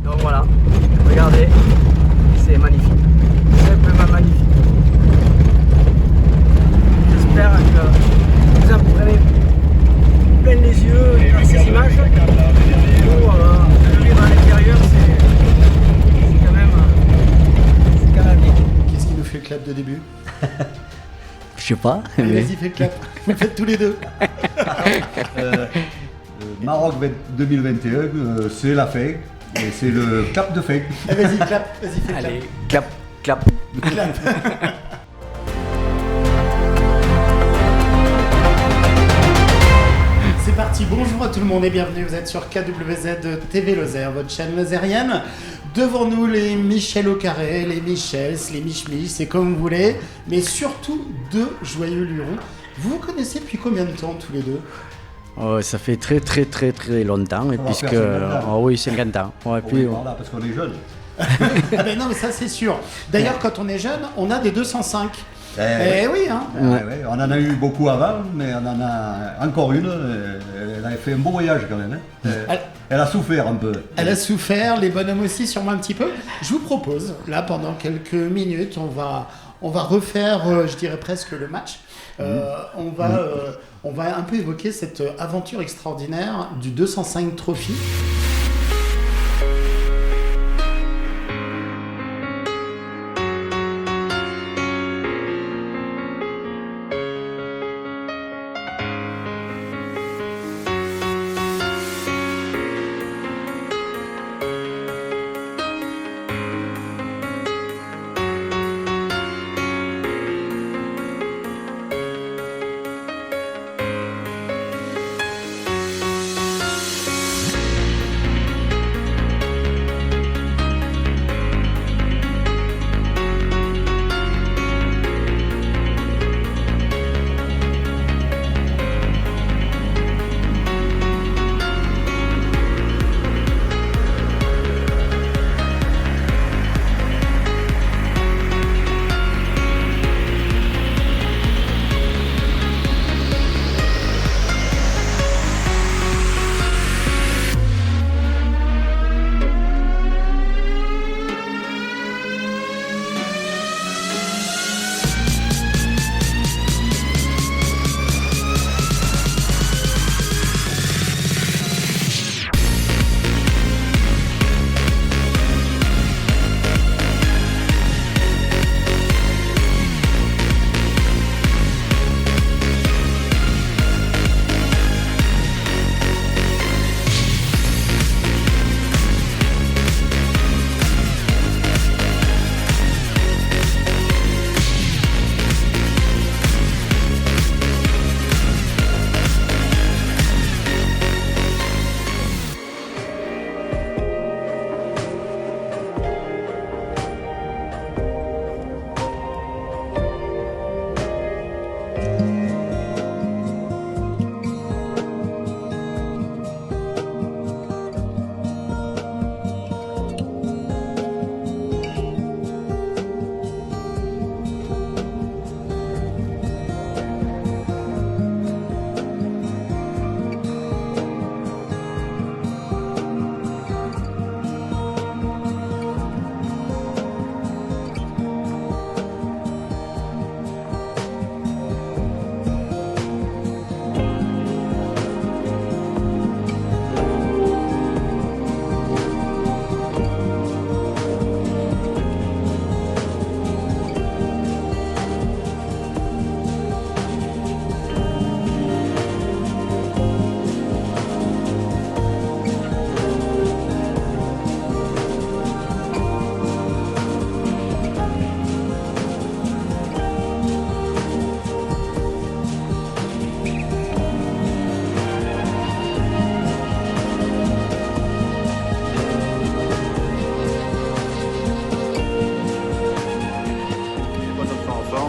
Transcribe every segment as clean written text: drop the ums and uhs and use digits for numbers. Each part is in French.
Donc voilà, regardez, c'est magnifique, simplement magnifique. J'espère que vous en prenez plein les yeux dans ces images. Pour le vivre à l'intérieur, c'est quand même bien. Qu'est-ce qui nous fait le clap de début? Je sais pas. Allez, vas-y, fais le clap. Faites tous les deux. Maroc 2021, c'est la fin. Et c'est le clap de fin. Vas-y, clap. Vas-y, fais le Allez, clap. clap. Clap. C'est parti, bonjour à tout le monde et bienvenue, vous êtes sur KWZ TV Lozère, votre chaîne lozérienne. Devant nous les Michel au carré, les Michels, les Mich, c'est comme vous voulez, mais surtout deux joyeux lurons. Vous vous connaissez depuis combien de temps tous les deux? Oh, ça fait très longtemps, et On va puisque... faire 50 ans. Oh oui, 50 ans. Ouais, Oui, puis, voilà, parce qu'on est jeunes. Ah ben non mais ça c'est sûr. D'ailleurs quand on est jeune, on a des 205. Eh oui hein. Ouais. On en a eu beaucoup avant, mais on en a encore une. Elle a fait un beau voyage quand même. Hein. Elle a souffert un peu. Elle a souffert, les bonhommes aussi sûrement un petit peu. Je vous propose, là pendant quelques minutes, on va refaire, je dirais presque le match. On va un peu évoquer cette aventure extraordinaire du 205 Trophy.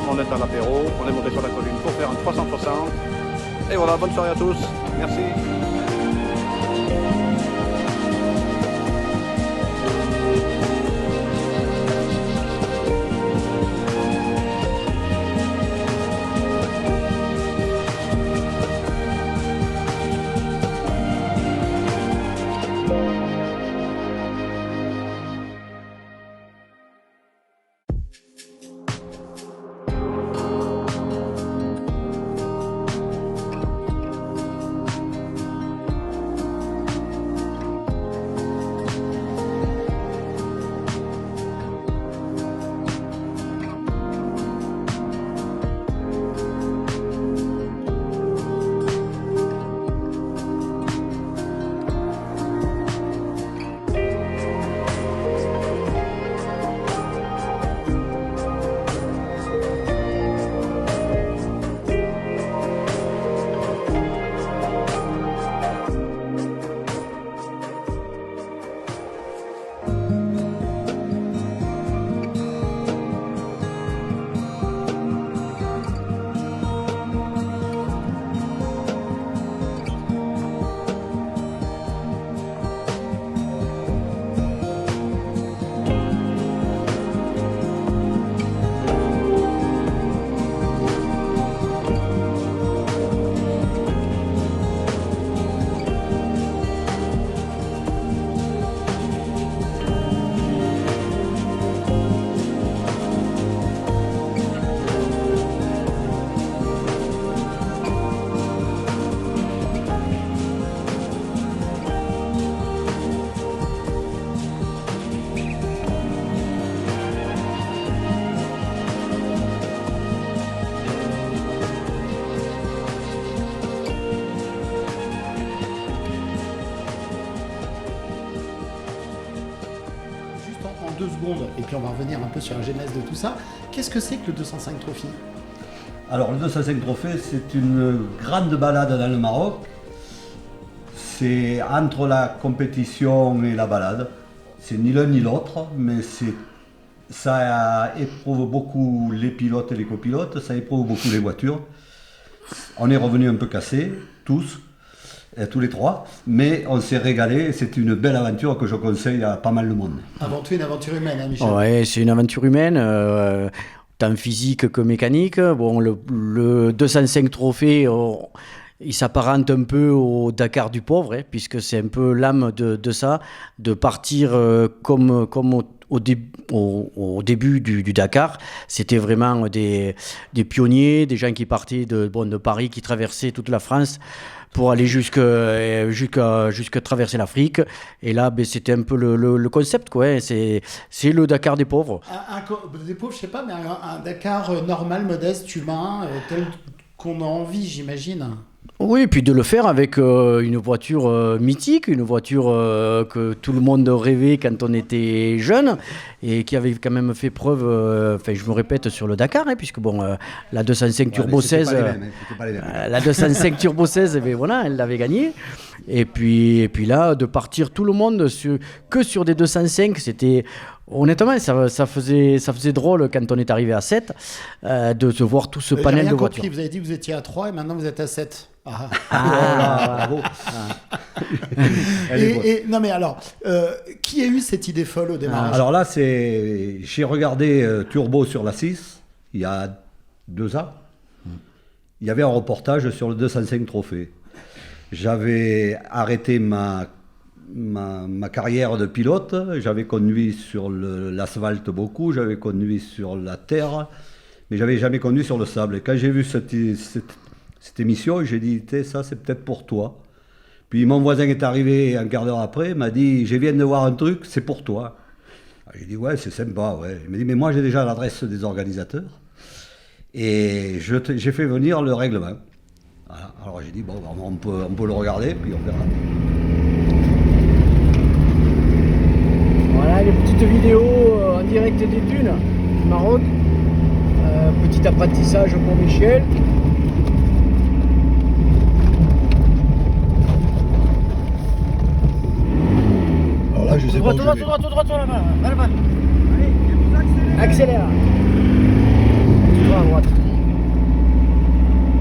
On est à l'apéro, on est monté sur la colline pour faire un 360. Et voilà, bonne soirée à tous. Merci. 2 secondes, et puis on va revenir un peu sur la genèse de tout ça. Qu'est-ce que c'est que le 205 Trophy ? Alors le 205 Trophées, c'est une grande balade dans le Maroc. C'est entre la compétition et la balade. C'est ni l'un ni l'autre, mais ça éprouve beaucoup les pilotes et les copilotes, ça éprouve beaucoup les voitures. On est revenus un peu cassés, tous les trois, mais on s'est régalé. C'est une belle aventure que je conseille à pas mal de monde. Avant tout, une aventure humaine, hein, Michel ? Ouais, c'est une aventure humaine, tant physique que mécanique. Bon, le 205 Trophées, il s'apparente un peu au Dakar du pauvre, puisque c'est un peu l'âme de ça, de partir comme au début du Dakar. C'était vraiment des pionniers, des gens qui partaient de Paris, qui traversaient toute la France pour aller jusqu'à traverser l'Afrique. Et là, c'était un peu le concept, quoi. C'est le Dakar des pauvres. Des pauvres, je sais pas, mais un Dakar normal, modeste, humain, tel qu'on a envie, j'imagine. Oui, et puis de le faire avec une voiture mythique, une voiture que tout le monde rêvait quand on était jeune et qui avait quand même fait preuve, je me répète, sur le Dakar, puisque la 205 Turbo 16, la 205 Turbo 16, elle l'avait gagnée. Et puis là, de partir tout le monde que sur des 205, c'était... Honnêtement, ça faisait drôle quand on est arrivé à 7 de se voir tout ce panel de voitures. Compris. Vous avez dit que vous étiez à 3 et maintenant vous êtes à 7. Bravo. Non mais alors, qui a eu cette idée folle au démarrage ? Alors là, j'ai regardé Turbo sur la 6 il y a 2 ans. Il y avait un reportage sur le 205 Trophées. J'avais arrêté ma carrière de pilote. J'avais conduit sur l'asphalte beaucoup, j'avais conduit sur la terre, mais j'avais jamais conduit sur le sable. Et quand j'ai vu cette émission, j'ai dit, ça c'est peut-être pour toi. Puis mon voisin est arrivé un quart d'heure après, m'a dit, je viens de voir un truc, c'est pour toi. J'ai dit, ouais, c'est sympa, ouais. Il m'a dit, mais moi j'ai déjà l'adresse des organisateurs. Et j'ai fait venir le règlement. Voilà. Alors j'ai dit, bon, on peut le regarder, puis on verra. Voilà les petites vidéos en direct des dunes du Maroc. Petit apprentissage pour Michel. Alors là, je sais Tout pas. droit, là-bas. Allez, accélère. Tout droit à droite.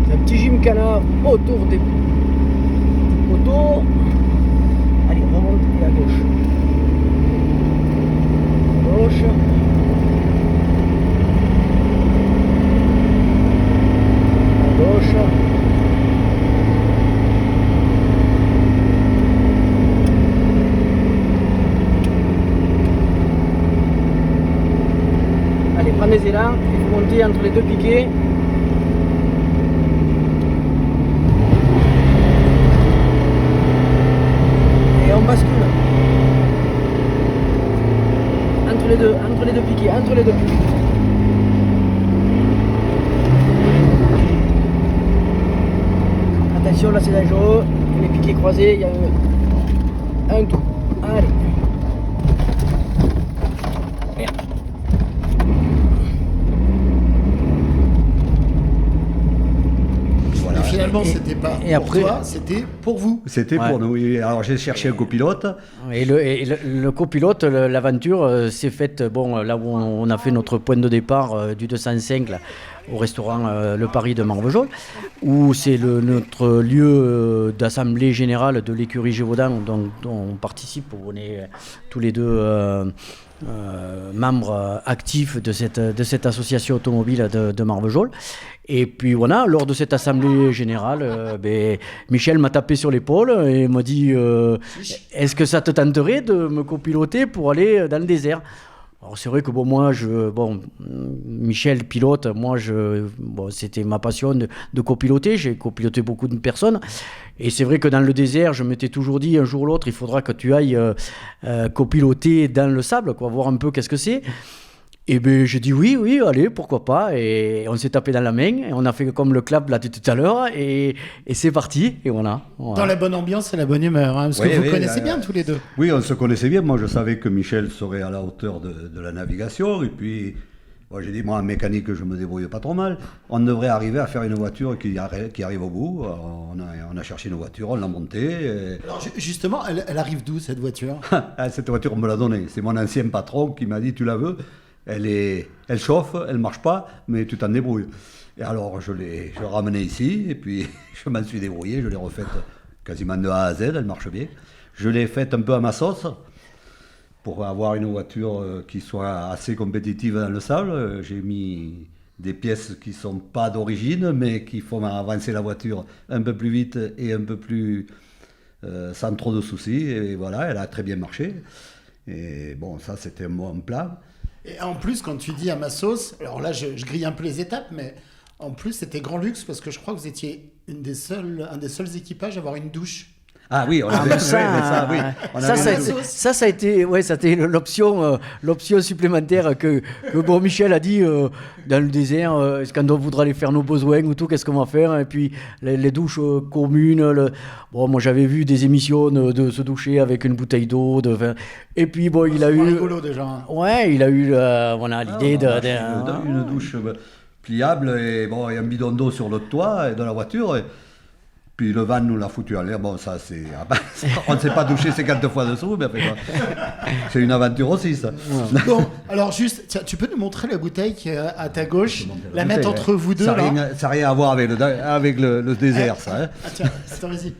C'est un petit gymkhana autour des motos. Allez, remonte et à gauche. Gauche. À gauche. Allez, prends des élans et vous montez entre les deux piquets. Et on bascule. Entre les deux piquets. Attention, là c'est dangereux. Les piquets croisés, il y a un tour. Allez. Merde. Voilà. Et finalement, c'était pas et pour après, toi, c'était pour vous. C'était pour nous. Alors j'ai cherché un copilote. Et le copilote, l'aventure s'est faite là où on a fait notre point de départ du 205 là, au restaurant Le Paris de Marvejols, où c'est notre lieu d'assemblée générale de l'écurie Gévaudan dont on participe. On est tous les deux membres actifs de cette association automobile de Marvejols. Et puis voilà, lors de cette assemblée générale, Michel m'a tapé sur l'épaule et m'a dit est-ce que ça te tenterait de me copiloter pour aller dans le désert ? Alors c'est vrai que Michel pilote, c'était ma passion de copiloter, j'ai copiloté beaucoup de personnes. Et c'est vrai que dans le désert, je m'étais toujours dit, un jour ou l'autre, il faudra que tu ailles copiloter dans le sable, voir un peu qu'est-ce que c'est. Et ben j'ai dit oui, allez, pourquoi pas. Et on s'est tapé dans la main, et on a fait comme le clap là tout à l'heure, et c'est parti, et voilà. Dans la bonne ambiance et la bonne humeur, hein, parce que vous connaissez bien tous les deux. Oui, on se connaissait bien. Moi, je savais que Michel serait à la hauteur de la navigation. Et puis, moi, j'ai dit, moi, en mécanique, je me débrouille pas trop mal. On devrait arriver à faire une voiture qui arrive au bout. On a cherché une voiture, on l'a montée. Alors, justement, elle arrive d'où, cette voiture? Cette voiture, on me l'a donnée. C'est mon ancien patron qui m'a dit, tu la veux? Elle chauffe, elle marche pas, mais tu t'en débrouilles. Et alors, je l'ai ramenée ici, et puis je m'en suis débrouillé, je l'ai refaite quasiment de A à Z, elle marche bien. Je l'ai faite un peu à ma sauce, pour avoir une voiture qui soit assez compétitive dans le sable. J'ai mis des pièces qui sont pas d'origine, mais qui font avancer la voiture un peu plus vite et un peu plus sans trop de soucis. Et voilà, elle a très bien marché. Et bon, ça, c'était un bon plat. Et en plus, quand tu dis à ma sauce, alors là, je grille un peu les étapes, mais en plus, c'était grand luxe parce que je crois que vous étiez un des seuls équipages à avoir une douche. Ah oui, on avait ça a été, ouais, ça a été l'option supplémentaire que bon, Michel a dit dans le désert, est-ce qu'on voudra aller faire nos besoins ou tout, qu'est-ce qu'on va faire? Et puis les douches communes. Bon, moi j'avais vu des émissions de se doucher avec une bouteille d'eau. Et puis bon, il a eu. Rigolo déjà. Hein. Ouais, il a eu l'idée une douche pliable et bon, il y a un bidon d'eau sur le toit de la voiture. Puis le van nous l'a foutu en l'air. Bon, ça, c'est. On ne s'est pas douché 50 fois dessous, mais après, c'est une aventure aussi, ça. Ouais. Bon, alors juste, tiens, tu peux nous montrer la bouteille qui est à ta gauche, la mettre entre vous deux, ça là. Ça n'a rien à voir avec le désert, ça. Hein. Ah, tiens, attends, vas-y.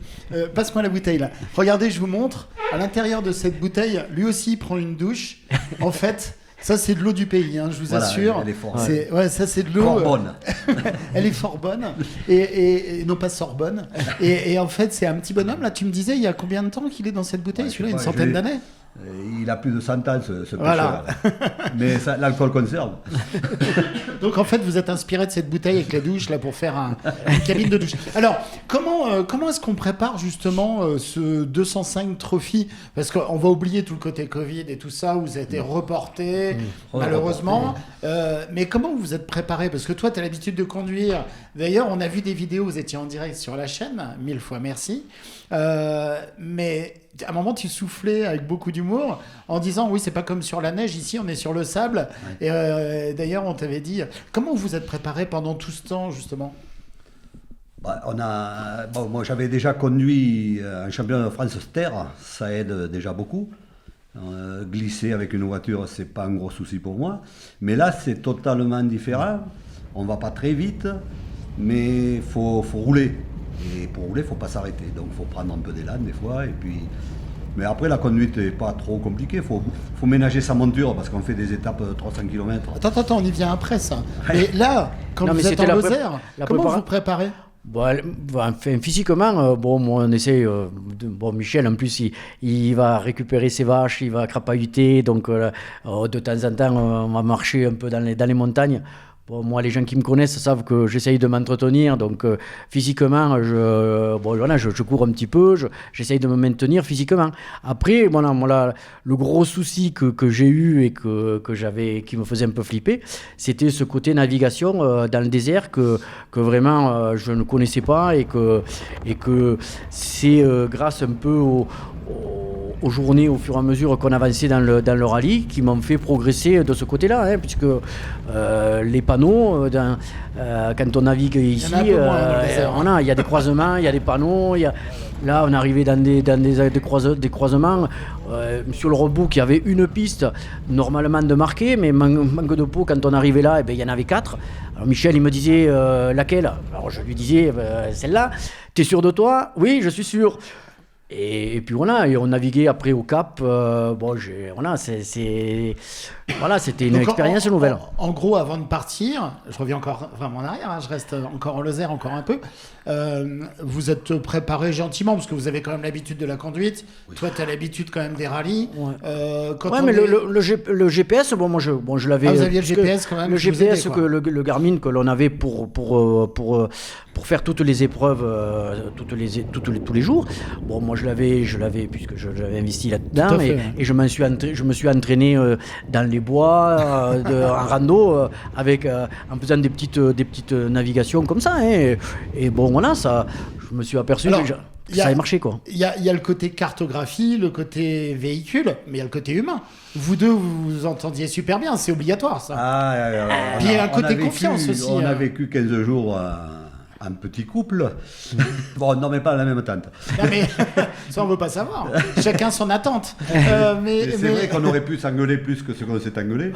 Passe-moi la bouteille, là. Regardez, je vous montre. À l'intérieur de cette bouteille, lui aussi, il prend une douche. En fait. Ça, c'est de l'eau du pays, hein, je vous assure. Elle est fort. Ouais, ça, c'est de l'eau. Fort bonne. Elle est fort bonne. Et non pas Sorbonne. Et en fait, c'est un petit bonhomme. Là, tu me disais, il y a combien de temps qu'il est dans cette bouteille? Celui-là, une centaine d'années? Il a plus de 100 ans, ce voilà. pêcheur. Mais l'alcool conserve. Donc, en fait, vous êtes inspiré de cette bouteille avec la douche là, pour faire une cabine de douche. Alors, comment est-ce qu'on prépare justement ce 205 Trophy? Parce qu'on va oublier tout le côté Covid et tout ça, où ça a été reporté, malheureusement. Mais comment vous vous êtes préparé? Parce que toi, tu as l'habitude de conduire. D'ailleurs, on a vu des vidéos, vous étiez en direct sur la chaîne. 1000 fois merci. Mais à un moment, tu soufflais avec beaucoup d'humour en disant oui, c'est pas comme sur la neige, ici on est sur le sable. Ouais. Et d'ailleurs, on t'avait dit comment vous vous êtes préparé pendant tout ce temps, justement? Moi, j'avais déjà conduit un championnat de France Ster, ça aide déjà beaucoup. Glisser avec une voiture, c'est pas un gros souci pour moi. Mais là, c'est totalement différent. On va pas très vite, mais faut rouler. Et pour rouler, il ne faut pas s'arrêter. Donc, il faut prendre un peu d'élan des fois. Et puis... Mais après, la conduite n'est pas trop compliquée. Il faut ménager sa monture parce qu'on fait des étapes 300 km. Attends, on y vient après ça. Mais là, quand vous êtes en Lozère, comment vous préparez? Physiquement, moi, on essaie. Michel, en plus, il va récupérer ses vaches, il va crapahuter. Donc, de temps en temps, on va marcher un peu dans les montagnes. Bon, moi, les gens qui me connaissent savent que j'essaye de m'entretenir, donc physiquement, je cours un petit peu, j'essaye de me maintenir physiquement. Après, voilà, le gros souci que j'ai eu et qui me faisait un peu flipper, c'était ce côté navigation dans le désert que vraiment je ne connaissais pas et que c'est grâce un peu aux journées, au fur et à mesure qu'on avançait dans le rallye, qui m'ont fait progresser de ce côté-là, hein, puisque les panneaux, quand on navigue ici, il y a des croisements, il y a des panneaux, là on arrivait dans des croisements, sur le roadbook il y avait une piste normalement de marquer, mais manque de peau, quand on arrivait là, il y en avait 4. Alors Michel il me disait laquelle? Alors je lui disais celle-là. T'es sûr de toi? Oui, je suis sûr. Et puis voilà, et on naviguait après au Cap. C'était une expérience nouvelle. En gros, avant de partir, je reviens encore vraiment en arrière, hein, je reste encore en Lozère encore un peu. Vous êtes préparé gentiment parce que vous avez quand même l'habitude de la conduite. Oui. Toi, tu as l'habitude quand même des rallyes. Ouais. Mais le GPS, moi je l'avais. Vous aviez le GPS quand même. Le GPS le Garmin que l'on avait pour faire toutes les épreuves tous les jours. Bon, moi moi je l'avais puisque j'avais investi là-dedans Tout à fait, et, ouais. et je me suis entraîné dans les bois, en rando, en faisant des petites navigations comme ça. Hein, et bon, voilà, ça, je me suis aperçu Alors, que il y a- ça avait marché, quoi. Il y a le côté cartographie, le côté véhicule, mais il y a le côté humain. Vous deux, vous vous entendiez super bien, c'est obligatoire ça. Puis il y a un côté confiance aussi, On a hein. vécu 15 jours un petit couple. Bon, non, mais pas la même tante. Non, mais ça on veut pas savoir. Chacun son attente. Mais Et c'est vrai qu'on aurait pu s'engueuler plus que ce qu'on s'est engueulé.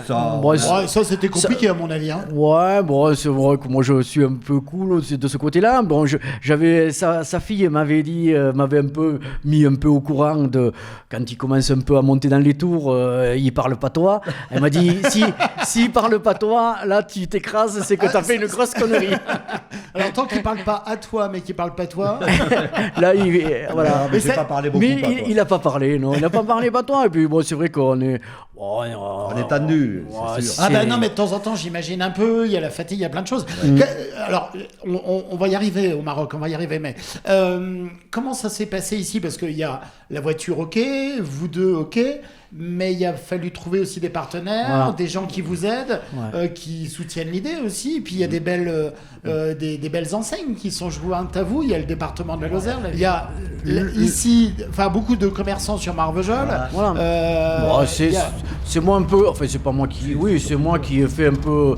Ça, Bon, Ouais, ça c'était compliqué à mon avis. Hein. Ouais, bon, c'est vrai que moi je suis un peu cool de ce côté-là. Bon, j'avais sa fille m'avait un peu mis un peu au courant de quand il commence un peu à monter dans les tours, il parle pas toi. Elle m'a dit si parle pas toi, là tu t'écrases, c'est que t'as fait une grosse connerie. Alors tant qu'il parle pas à toi, mais qu'il parle pas toi. Là, voilà. Non, mais Mais j'ai ça- pas parlé beaucoup. Mais pas toi. il a pas parlé, non, il a pas parlé pas toi. Et puis bon, c'est vrai qu'on est, On est tendu, c'est sûr. Ah ben non, mais de temps en temps, j'imagine un peu, il y a la fatigue, il y a plein de choses. Alors, on va y arriver au Maroc, on va y arriver, mais comment ça s'est passé ici? Parce qu'il y a la voiture, ok, vous deux, ok, mais il a fallu trouver aussi des partenaires, Voilà. des gens qui vous aident, Ouais. qui soutiennent l'idée aussi, et puis il y a des belles, des belles enseignes qui sont jointes à vous, il y a le département de la Lozère, il y a ici, enfin beaucoup de commerçants sur Marvejols. Voilà. Bon, il y a- c'est moi un peu, enfin c'est pas moi qui, oui, c'est moi qui ai fait un peu,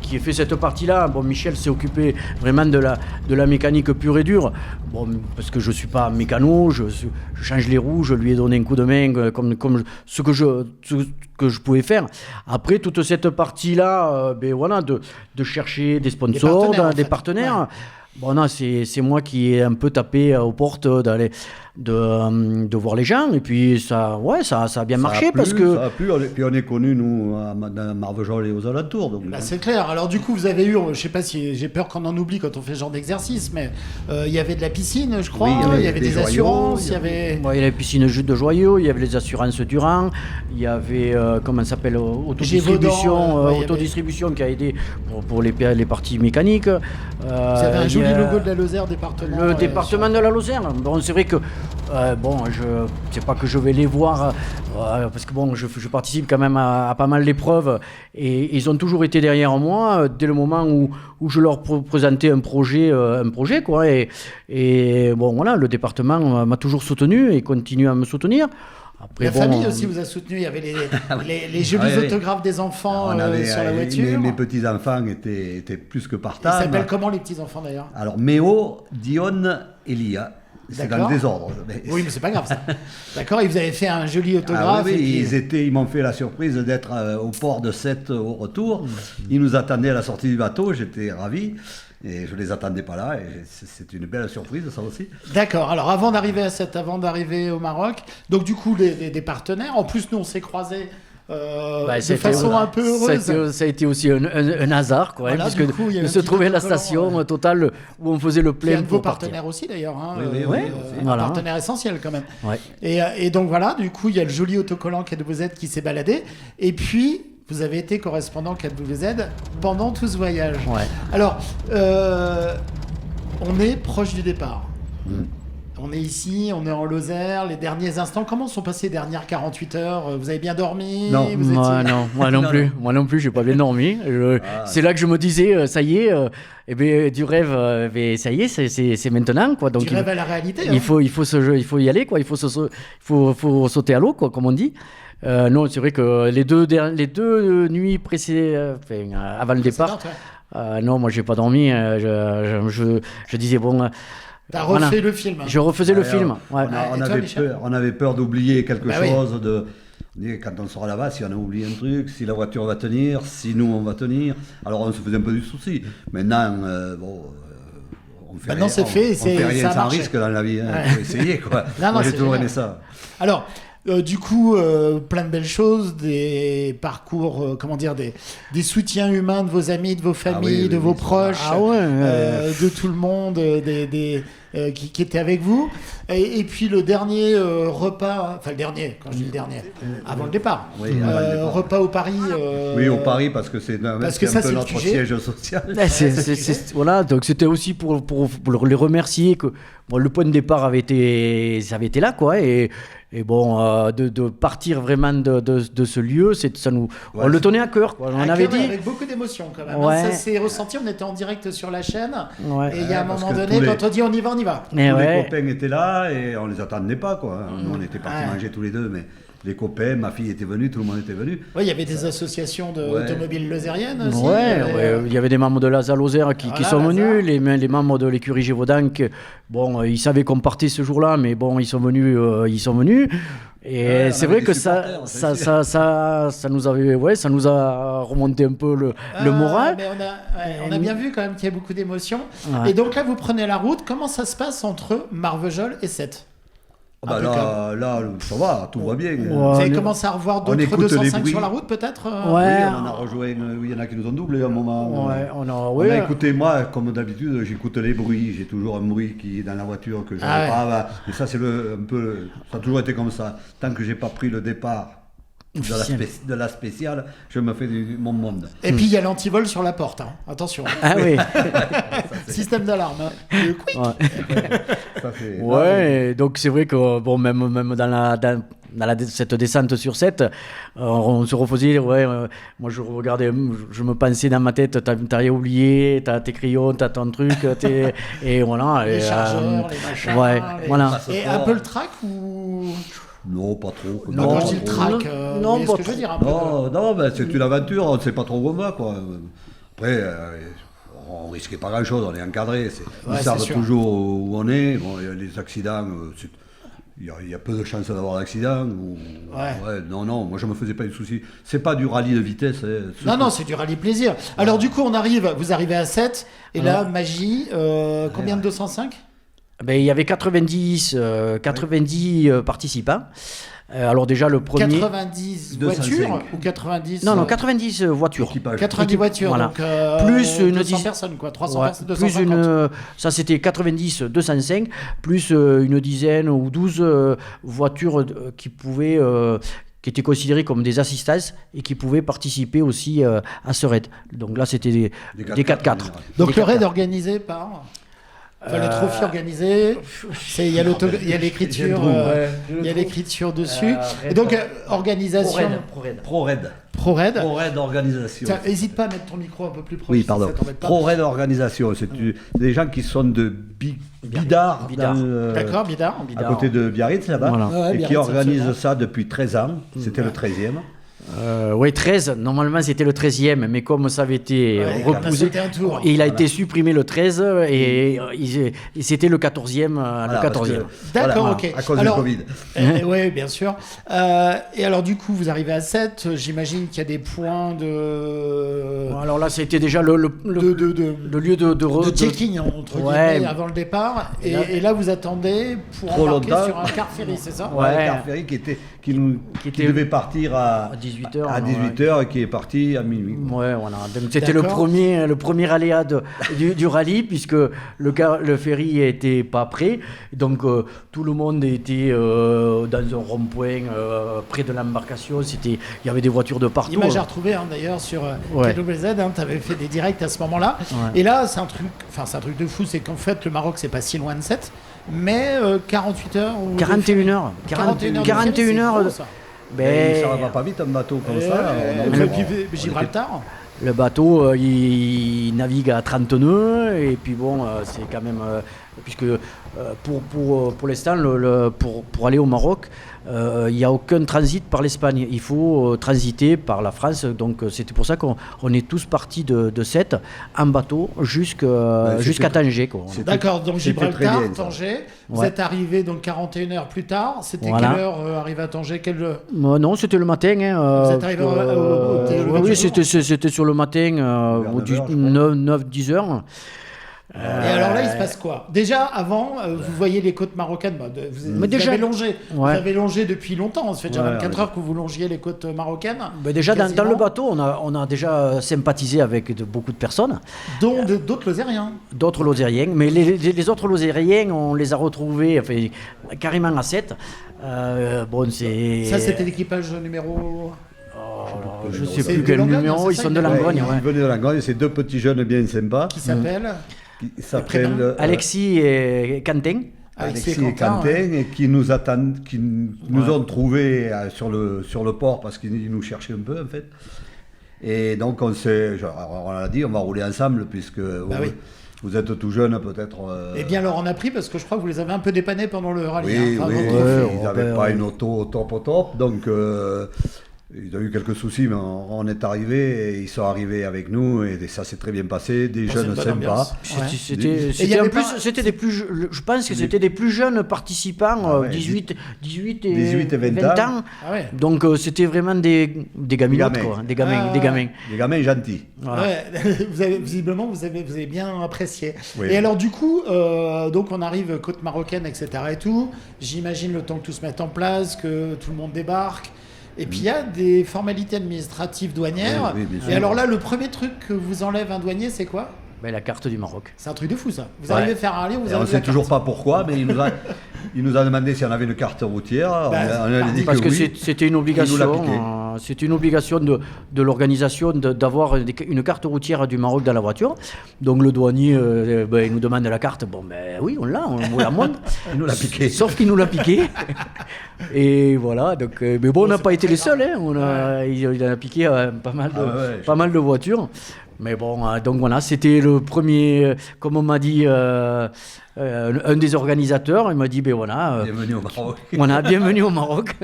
qui ai fait cette partie-là. Bon, Michel s'est occupé vraiment de la mécanique pure et dure. Bon, parce que je suis pas mécano, je change les roues, je lui ai donné un coup de main comme ce que je pouvais faire. Après toute cette partie-là, ben voilà, de chercher des sponsors, partenaires, en des fait. partenaires. Ouais. Bon, non, c'est moi qui ai un peu tapé aux portes de voir les gens. Et puis, ça a bien marché parce que. Ça a plu, puis on est connus, nous, dans Marvejols et aux alentours. Donc, Bah, c'est clair. Alors du coup, vous avez eu, je sais pas si j'ai peur qu'on en oublie quand on fait ce genre d'exercice, mais il y avait de la piscine, je crois, Oui, il y avait des joyaux, assurances, il y avait... Ouais, il y avait la piscine de joyaux, il y avait les assurances Durand, il y avait, comment ça s'appelle, autodistribution, ouais, il y avait- autodistribution qui a aidé pour les parties mécaniques. Vous avez un joli logo de la Lozère, département. Le département de la Lozère. Bon, c'est vrai que c'est pas que je vais les voir parce que bon, je participe quand même à pas mal d'épreuves et ils ont toujours été derrière moi dès le moment où je leur présentais un projet quoi. Et bon, voilà, le département m'a toujours soutenu et continue à me soutenir. Après, La bon, famille aussi vous a soutenu, il y avait les jolis Ah oui. autographes des enfants on avait, sur la voiture. mes petits-enfants étaient plus que Ils partants. s'appellent comment les petits-enfants d'ailleurs? Alors, Méo, Dion et Lia. C'est dans D'accord. le désordre. Mais- Oui, mais c'est pas grave ça. D'accord, ils vous avez fait un joli Ah autographe. oui, et oui, puis- ils m'ont fait la surprise d'être au port de Sète au retour. Ils nous attendaient à la sortie du bateau, j'étais ravi. Et je les attendais pas là. Et c'est une belle surprise, ça aussi. D'accord. Alors avant d'arriver au Maroc, donc du coup des partenaires. En plus, nous on s'est croisés de c'était- façon un peu heureuse. Ça a été aussi un hasard, quoi, Voilà, puisque du coup, il y a de un se petit trouver à la autocollant, station Total où on faisait le Il y a plein un de vos pour partir. partenaires aussi d'ailleurs, hein, Oui, un voilà. partenaire essentiel quand même. Ouais. Et donc voilà, du coup il y a le joli autocollant KWZ qui s'est baladé. Et puis vous avez été correspondant KWZ pendant tout ce voyage. Ouais. Alors, on est proche du départ. On est ici, on est en Lozère, les derniers instants. Comment sont passées les dernières 48 heures? Vous avez bien dormi? Non. Vous étiez- Moi non plus. Moi non plus, j'ai pas bien dormi. C'est là que je me disais, ça y est, du rêve, ça y est, c'est maintenant, quoi. Donc Tu rêves à la réalité. il faut y aller, quoi. Il faut sauter à l'eau, quoi, comme on dit. Non, c'est vrai que les deux nuits avant le départ, non, moi j'ai pas dormi. Je disais bon. T'as refait voilà. le film. Je refaisais le Ouais, film. Ouais. Et toi, On avait peur d'oublier quelque Bah oui. chose. Quand on sera là-bas, si on a oublié un truc, si la voiture va tenir, si nous on va tenir. Alors on se faisait un peu du souci. Maintenant, on fait Maintenant, rien, c'est fait, on fait ça rien a sans marché. risque dans la vie. Hein. Ouais. Faut essayer, quoi. Non, Moi, j'ai c'est toujours génial. aimé ça. Alors, du coup, plein de belles choses, des parcours, des soutiens humains de vos amis, de vos familles, oui, de oui, vos ça, proches, Ah ouais, de tout le monde, qui était avec vous. Et puis le dernier repas, enfin le dernier, quand je dis le dernier, avant le départ, Oui, avant le départ. repas au Paris. Oui, au Paris, parce que c'est Parce que un ça, peu c'est le notre sujet. siège social. Voilà, donc c'était aussi pour les remercier que bon, le point de départ ça avait été là, quoi. Et bon, de partir vraiment de ce lieu, on le tenait à cœur, quoi. On À avait cœur et dit. avec beaucoup d'émotion quand même. Ouais. Ça s'est ressenti, on était en direct sur la chaîne. Ouais. Et il y a un parce moment que donné, tous les- quand on dit on y va, on y va. Mais Tous les ouais. copains étaient là et on les attendait pas, quoi. Nous, on était partis Ouais. manger tous les deux, mais les copains, ma fille était venue, tout le monde était venu. Ouais, il y avait des associations Ouais. d'automobiles lozériennes aussi. Il y avait des membres de la Lozère qui Voilà, sont venus, Lazare. les membres de l'écurie Gévaudan, bon, ils savaient qu'on partait ce jour-là, mais bon, ils sont venus. Et Ouais, c'est on vrai avait que des ça supporters, ça nous a remonté un peu le moral. Mais on a bien vu quand même qu'il y a beaucoup d'émotions. Ouais. Et donc là, vous prenez la route. Comment ça se passe entre Marvejols et Sète? Ah bah là, ça va, tout va bien. Vous avez on est- commencé à revoir on d'autres écoute les 205 bruits. sur la route, peut-être Ouais. Oui, on en a rejoint, il y en a qui nous ont doublé à un moment. Ouais, on On a écouté, moi, comme d'habitude, j'écoute les bruits. J'ai toujours un bruit qui est dans la voiture que je Ah n'ai ouais. pas. Et ça, c'est un peu. Ça a toujours été comme ça. Tant que j'ai pas pris le départ de la spéciale, je me fais mon monde. Et puis il y a l'antivol sur la porte. Hein. Attention. Ah oui. Système d'alarme. Hein. Le quick. Ça, c'est- Ouais, donc c'est vrai que bon, même dans cette descente sur 7, on se refaisait, moi je regardais, je me pensais dans ma tête, t'as rien oublié, t'as tes crayons, t'as ton truc, et voilà. Les et, chargeurs, les machins. ouais, les- voilà. Et un peu le track ou. Non, pas trop. Non, quand je dis le trop. track, non, vous voyez ce pas que je veux trop. dire un peu de- Non, ben, c'est une aventure, on ne sait pas trop comment, quoi. Après, on risquait pas grand-chose, on est encadré. Ils Ouais, savent c'est sûr. toujours où on est. Bon, il y a les accidents, il y a peu de chances d'avoir d'accident. Ouais. Non, moi je me faisais pas de soucis. C'est pas du rallye de vitesse. Non, c'est du rallye plaisir. Alors du coup, vous arrivez à 7, et là, Alors. magie, combien de 205 Ben, il y avait 90 participants. Alors déjà le premier... 90 205. voitures ou 90 Non, 90 voitures. Équipage. 90 voitures, Voilà. donc Plus une 200 10 personnes, quoi, 300 Ouais, personnes, plus 250. ça c'était 90, 205, plus une dizaine ou 12 voitures qui étaient considérées comme des assistances et qui pouvaient participer aussi à ce raid. Donc là c'était des 4x4. Donc Des le raid 4x4. organisé par... Enfin, le trophée organisé, il y a l'écriture, il y a l'écriture dessus. Et donc organisation Pro-Raid. pro-raid. Pro-Raid organisation. N'hésite pas à mettre ton micro un peu plus proche. Oui, si pardon. ça t'embête pas. Pro-Raid organisation. C'est des gens qui sont de Bidart. Bidart. D'accord, Bidart. À côté de Biarritz, là-bas. Voilà. Ouais, Et Biarritz, qui organisent absolument. ça depuis 13 ans. C'était le 13e. Oui, 13. Normalement, c'était le 13e, mais comme ça avait été Ouais, on a repoussé, sauté un tour. il a été supprimé le 13 et c'était le 14e. Voilà, le parce 14e. que- D'accord, voilà, ok. À cause Alors, du Covid. Oui, bien sûr. Et alors, du coup, vous arrivez à 7. J'imagine qu'il y a des points de. Alors là, c'était déjà le lieu de checking, entre Ouais. guillemets, avant le départ. Et là- Et là, vous attendez pour Trop embarquer longtemps. sur un car ferry, c'est ça Ouais. Le car ferry qui était- devait partir à 18h. à 18h et qui est parti à minuit. Ouais, voilà. Donc, c'était le D'accord. premier aléa du rallye, puisque le ferry n'était pas prêt. Donc, tout le monde était dans un rond-point près de l'embarcation. Il y avait des voitures de partout. Image à retrouver d'ailleurs sur Ouais. KWZ, tu avais fait des directs à ce moment-là. Ouais. Et là, c'est un truc de fou, c'est qu'en fait, le Maroc, c'est pas si loin de 7, mais 48 heures. Ou 41 heures. 41 heures. Mais ça va pas vite un bateau comme ça. Gibraltar. Le bateau, il navigue à 30 nœuds, et puis bon, c'est quand même... puisque pour l'instant, pour aller au Maroc, il n'y a aucun transit par l'Espagne. Il faut transiter par la France. Donc c'était pour ça qu'on est tous partis de Sète en bateau jusqu'à Tanger, quoi. C'était- D'accord, donc c'était très Gibraltar, bien, ça. Tanger. Vous Ouais. êtes arrivé donc 41 heures plus tard. C'était Voilà. quelle heure arrivé à Tanger Non, c'était le matin. Vous êtes arrivé au lever du oui, jour c'était sur le matin, Vers 9 heures, je crois. 9-10 heures. Et alors là, il se passe quoi? Déjà, avant, vous voyez les côtes marocaines. Vous avez longé. Vous avez longé depuis longtemps. Ça fait déjà 24 heures que vous longiez les côtes marocaines. Déjà, dans le bateau, on a déjà sympathisé avec beaucoup de personnes. Dont d'autres Lozériens. D'autres Lozériens. Mais les autres Lozériens, on les a retrouvés carrément à 7. Ça, c'était l'équipage numéro... Je ne sais plus quel numéro, ils sont de Langogne. Ils venaient de Langogne, c'est 2 petits jeunes bien sympas. Qui s'appellent Alexis et Quentin. Alexis et Quentin, et qui nous ont trouvés sur le port parce qu'ils nous cherchaient un peu en fait. Et donc on a dit on va rouler ensemble puisque vous êtes tout jeune peut-être. Eh bien alors on a pris parce que je crois que vous les avez un peu dépannés pendant le rallye. Oui, ils n'avaient pas une auto au top, donc ils ont eu quelques soucis, mais on est arrivé et ils sont arrivés avec nous et ça s'est très bien passé, des jeunes sympas. C'était des plus, je pense que c'était des plus jeunes participants, 18 et 20 ans. Ah ouais. Donc c'était vraiment des gaminotes, quoi, des gamins gentils. Voilà. Ouais, visiblement vous avez bien apprécié. Oui. Et alors du coup, donc on arrive côte marocaine, etc. et tout. J'imagine le temps que tout se mette en place, que tout le monde débarque. Et puis il y a des formalités administratives douanières. Oui, bien sûr. Et alors là, le premier truc que vous enlève un douanier, c'est quoi? La carte du Maroc. C'est un truc de fou ça. Vous arrivez à faire un rallye, on ne sait toujours pas pourquoi, mais il nous a demandé si on avait une carte routière. On a dit parce que oui. C'était une obligation. C'était une obligation de l'organisation d'avoir une carte routière du Maroc dans la voiture. Donc le douanier, il nous demande la carte. Bon, oui, on l'a, on vous la montre. Il nous l'a piqué. Sauf qu'il nous l'a piqué. Et voilà. Donc, mais bon, on n'a pas été les seuls. Il en a piqué pas mal de voitures. Mais bon, donc voilà, c'était le premier, comme on m'a dit, un des organisateurs, il m'a dit, bienvenue au Maroc. Bienvenue au Maroc.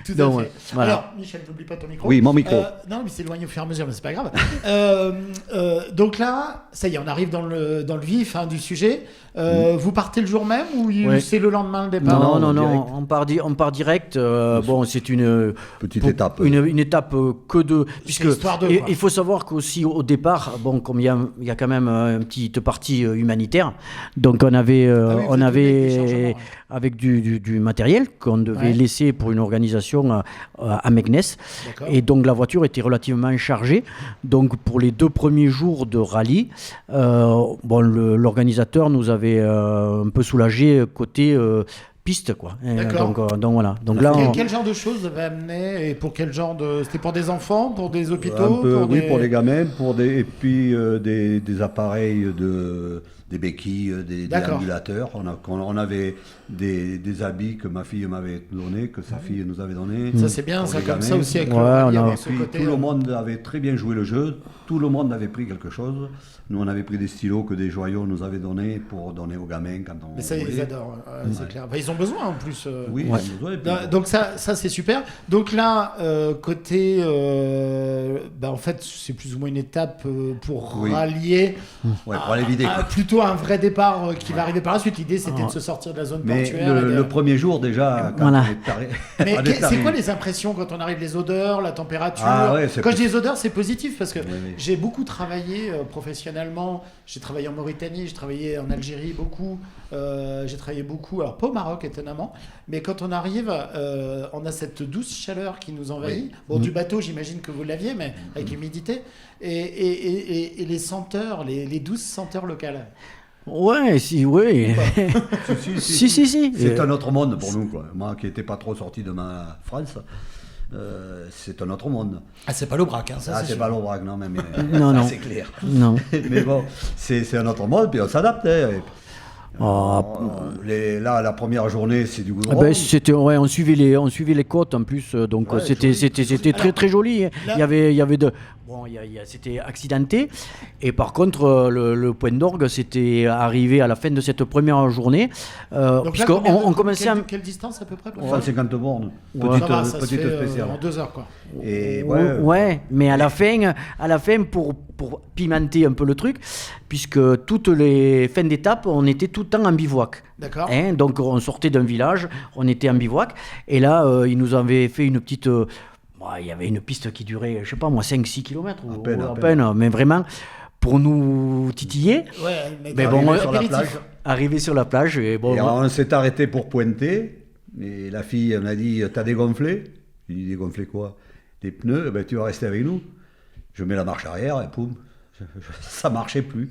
Tout donc, à fait. Voilà. Alors, Michel, n'oublie pas ton micro. Oui, mon micro. Non, mais c'est éloigné au fur et à mesure, mais c'est pas grave. Donc là, ça y est, on arrive dans le vif du sujet. Vous partez le jour même ou c'est le lendemain le départ? Non, on part direct. C'est une petite étape. Une étape que de... Puisque il faut savoir qu'aussi au départ, comme il y a quand même une petite partie humanitaire, donc on avait avec du matériel qu'on devait laisser pour une organisation à Meknès. Et donc la voiture était relativement chargée. Donc pour les 2 premiers jours de rallye, l'organisateur nous avait un peu soulagé côté piste, quoi. Donc voilà. Donc là, quel genre de choses vous avez amené et pour quel genre de... C'était pour des enfants, pour des hôpitaux, pour les gamins, et puis des appareils des béquilles, des ambulateurs. On avait des habits que ma fille m'avait donnés, que sa fille nous avait donnés. Ça c'est bien, ça comme ça aussi avec ce côté. Tout le monde avait très bien joué le jeu, tout le monde avait pris quelque chose. Nous on avait pris des stylos que des joyaux nous avaient donnés pour donner aux gamins quand on... Mais ça ils adorent, c'est clair. Ils ont besoin en plus. Oui, ils ont besoin. Donc ça c'est super. Donc là, côté... en fait c'est plus ou moins une étape pour rallier... pour aller vider. Plutôt un vrai départ qui va arriver par la suite. L'idée c'était de se sortir de la zone portuaire. Le premier jour déjà, quand on est arrivé... Mais c'est quoi les impressions quand on arrive, les odeurs, la température? Quand je dis les odeurs, c'est positif parce que j'ai beaucoup travaillé professionnellement. J'ai travaillé en Mauritanie, j'ai travaillé en Algérie beaucoup. J'ai travaillé beaucoup, alors pas au Maroc étonnamment, mais quand on arrive, on a cette douce chaleur qui nous envahit. Du bateau, j'imagine que vous l'aviez, mais avec l'humidité. Et les senteurs, les douces senteurs locales. Oui. Si. C'est un autre monde pour nous, quoi. Moi qui n'étais pas trop sorti de ma France, c'est un autre monde. C'est pas l'Aubrac, ça c'est pas l'Aubrac, non, mais non. c'est clair. Non. Mais bon, c'est un autre monde, puis on s'adapte. Là, la première journée, c'est du goudron. On suivait les côtes en plus, donc c'était très très joli. Là, il y avait c'était accidenté. Et par contre, le point d'orgue, c'était arrivé à la fin de cette première journée. Puisqu'on commençait quelle distance à peu près? 50 bornes. Petite spéciale. En 2 heures, quoi. Et mais à la fin, pour pimenter un peu le truc, puisque toutes les fins d'étape, on était tout le temps en bivouac. D'accord. Donc on sortait d'un village, on était en bivouac, et là, ils nous avaient fait une petite... il y avait une piste qui durait, je sais pas moi, 5-6 km à peine, mais vraiment... pour nous titiller. Ouais, mais Mais bon, bon, sur la apéritif. plage. Arrivé sur la plage, et bon, Et on s'est arrêté pour pointer. Et la fille m'a dit, t'as dégonflé? J'ai dit, dégonflé quoi? Les pneus? Ben, tu vas rester avec nous. Je mets la marche arrière et poum, ça marchait plus.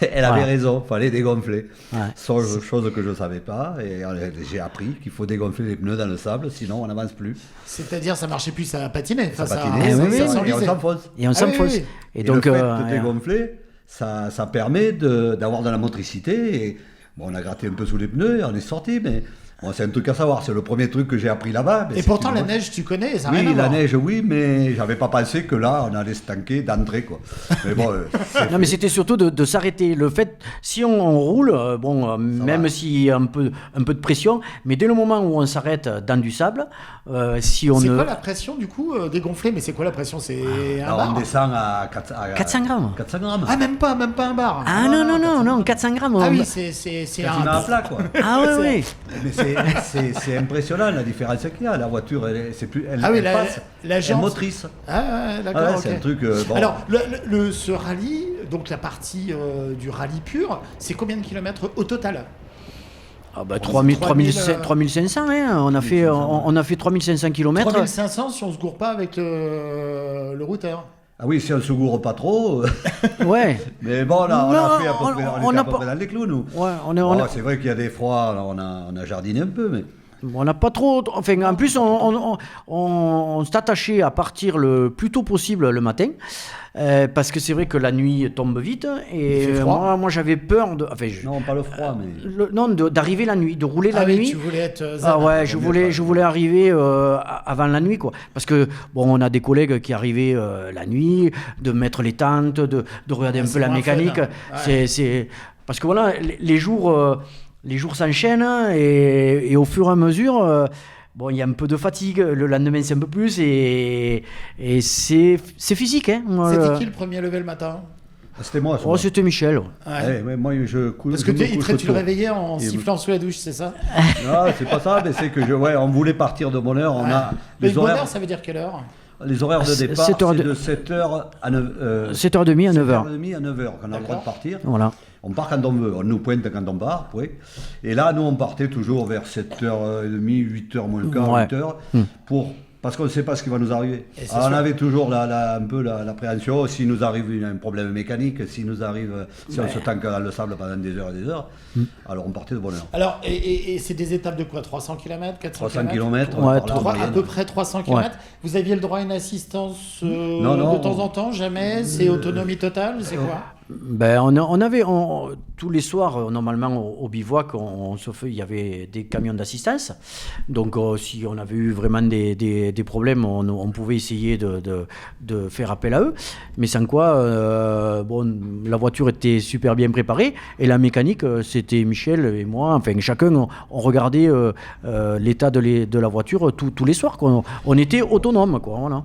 Elle avait Voilà. raison, fallait dégonfler. Ouais. Chose que je ne savais pas. Et j'ai appris qu'il faut dégonfler les pneus dans le sable, sinon on n'avance plus. C'est-à-dire, ça marchait plus, ça patinait. Ça Enfin, patinait, oui, oui, et on s'enlisait. s'enfonce. et on Ah s'enfonce. oui, oui. Et Et donc, le fait de dégonfler, ça permet d'avoir de la motricité. Et, bon, on a gratté un peu sous les pneus et on est sorti, mais bon, c'est un truc à savoir. C'est le premier truc que j'ai appris là-bas. mais Et c'est pourtant, une la bonne- neige, tu connais, ça n'a Oui, rien à la voir. neige, oui, mais j'avais pas pensé que là, on allait se tanker d'entrée, quoi. Mais bon, non, mais c'était surtout de s'arrêter. Le fait, si on roule, même va. s'il y a un peu de pression, mais dès le moment où on s'arrête dans du sable, si on C'est ne... quoi la pression, du coup, dégonflée? Mais c'est quoi la pression? C'est un là, bar? on descend à 400 grammes. 400 grammes. Ah, même pas un bar. Ah non, 400 grammes. Ah on- oui, c'est Quasiment à un... plat, quoi. Ah ouais, oui. Mais c'est impressionnant la différence qu'il y a. La voiture, elle Ah oui, elle passe, la elle jante. motrice. Ah, ouais, d'accord, Ah ouais, ok. c'est un truc. Bon. Alors, ce rallye, donc la partie du rallye pur, c'est combien de kilomètres au total? Ah bah, 3000, 3500, hein. On a fait 3500 km. 3500 si on se gourre pas avec le routeur. Ah oui, si on se gourre pas trop. Ouais. Mais bon, là, on Non, a fait à peu près, on était a à peu pas- près dans les clous, nous. Ouais, Bon, c'est vrai qu'il y a des fois, là, on a jardiné un peu, mais. on n'a pas trop. Enfin, en plus, on s'est attaché à partir le plus tôt possible le matin. Parce que c'est vrai que la nuit tombe vite. Il Et fait froid. moi j'avais peur de. Enfin, Non, pas le froid, mais. d'arriver la nuit, de rouler la Ah oui, nuit. tu voulais être zen. Ah ouais, je voulais arriver avant la nuit, quoi. Parce que, bon, on a des collègues qui arrivaient la nuit, de mettre les tentes, de regarder un c'est peu la moins mécanique. fun, hein. Ouais. C'est... Parce que voilà, les jours s'enchaînent et au fur et à mesure, bon, il y a un peu de fatigue. Le lendemain, c'est un peu plus et c'est physique, hein. Moi, C'était qui le premier levé le matin? Ah, c'était moi, Oh, c'était Michel. Ouais. Ouais, moi, je couche. Parce que je me tu couche le tôt. réveillais en Et- sifflant sous la douche, c'est ça? Non, c'est pas ça, mais c'est que on voulait partir de bonne heure. On a Mais les bonne horaires, heure, ça veut dire quelle heure? les horaires de C'est départ, 7 heures c'est de- de 7h à 9h. 7h30 à 9h. 7h30 à 9h qu'on a le droit de partir. Voilà. On part quand on veut, on nous pointe quand on part, oui. Et là, nous, on partait toujours vers 7h30, 8h moins le quart, Ouais. 8h, parce qu'on ne sait pas ce qui va nous arriver. Et c'est Alors, on sûr. avait toujours un peu l'appréhension, s'il nous arrive un problème mécanique, si on se tanque dans le sable pendant des heures et des heures, alors on partait de bonne heure. Alors, et c'est des étapes de quoi? 300 km, 400 300 km, Ouais, à peu près 300 km. Vous aviez le droit à une assistance Non, de temps en temps? Jamais? C'est autonomie totale? C'est quoi? Ben, on avait tous les soirs, normalement au bivouac, il y avait des camions d'assistance. Donc si on avait eu vraiment des problèmes, on pouvait essayer de faire appel à eux. Mais sans quoi, bon, la voiture était super bien préparée. Et la mécanique, c'était Michel et moi. Enfin, chacun, on regardait l'état de la voiture tous les soirs, quoi. On était autonome, quoi. Voilà.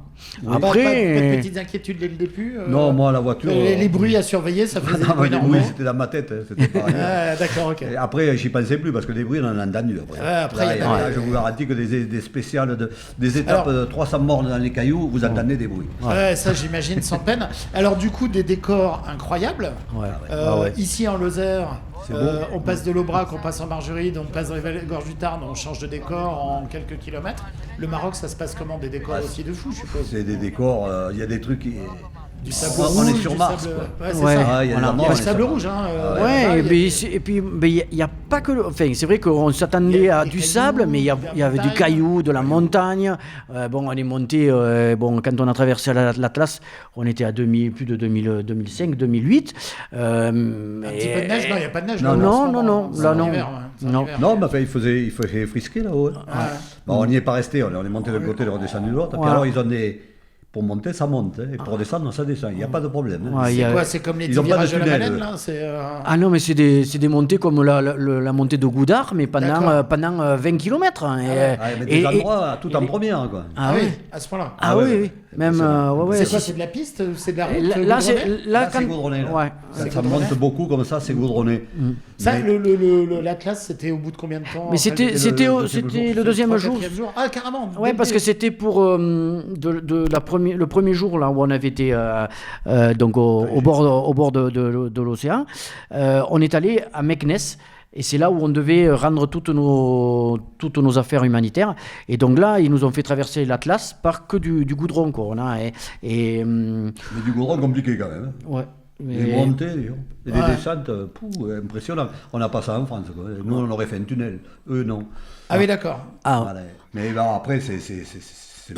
Après, Pas de petites inquiétudes dès le début? Non, moi, la voiture... Les bruits à surveiller, ça faisait des Non, bruits les normaux? bruits, c'était dans ma tête, hein, c'était pareil. Ah, d'accord, ok. Et après, j'y pensais plus parce que des bruits, on en a entendu. Après, Ouais, après, Là, il y a- là, je vous garantis que des spéciales, des étapes Alors- de 300 morts dans les cailloux, vous entendez des bruits. Ouais, ça j'imagine sans peine. Alors du coup, des décors incroyables. ouais. Ici en Lozère, C'est beau. on passe de l'Aubrac, on passe en Margeride, on passe dans les gorges du Tarn, on change de décor en quelques kilomètres. Le Maroc, ça se passe comment? Des décors aussi de fou, je suppose. C'est des décors, il y a des trucs qui... Du sable on rouge, est sur du Mars, sable- quoi. Ouais, c'est Ouais. ça. Ah, il y a Voilà. de la Il y mort, a on le est sable sur- rouge, hein. Ouais, là-bas, il y a- et puis il n'y a pas que. Enfin, c'est vrai qu'on Il s'attendait y a à des du cailloux, sable, mais il y de la avait du montagne. caillou, de la montagne. Bon, on est monté. Bon, quand on a traversé l'Atlas, on était à plus de 2005, 2008. Un petit peu de neige? Non, il n'y a pas de neige. Non, là, en ce non, moment. non, C'est là, en non. hiver, ouais. C'est en Non. hiver. Non, mais enfin, il faisait frisquer là-haut. hein. Bon, on n'y est pas resté, on est monté d'un côté, on est redescendu de l'autre. Puis Ouais. alors, ils ont des... Pour monter, ça monte. Hein, et pour descendre, ça descend. Il n'y a pas de problème. hein. Ouais, il y C'est a- quoi? C'est comme les Ils petits ont pas de virages de la tunnel, Madeleine, eux. là? C'est, Ah non, mais c'est des montées comme la montée de Goudard, mais D'accord. pendant 20 km. Ah, mais des endroits tout en première, quoi. Ah oui. À ce point-là. Ah ouais, oui, ouais. oui. Même, ouais, C'est quoi, c'est de la piste ou c'est de la route Là, goudronnée c'est Là, c'est goudronné. Là. Ouais. Ça monte beaucoup comme ça, c'est goudronné. Ça, Mais- l'Atlas, c'était au bout de combien de temps? Mais c'était le deuxième jour. Ah, carrément. Ouais, parce que c'était pour le premier jour là où on avait été donc au bord de l'océan. On est allé à Meknes. Et c'est là où on devait rendre toutes nos affaires humanitaires. Et donc là, ils nous ont fait traverser l'Atlas par que du goudron, quoi. Mais du goudron compliqué quand même. Ouais. Les montées et les descentes, impressionnant. On n'a pas ça en France, quoi. Nous, on aurait fait un tunnel. Eux, non. Ah oui, d'accord. Voilà. Mais bon, après, c'est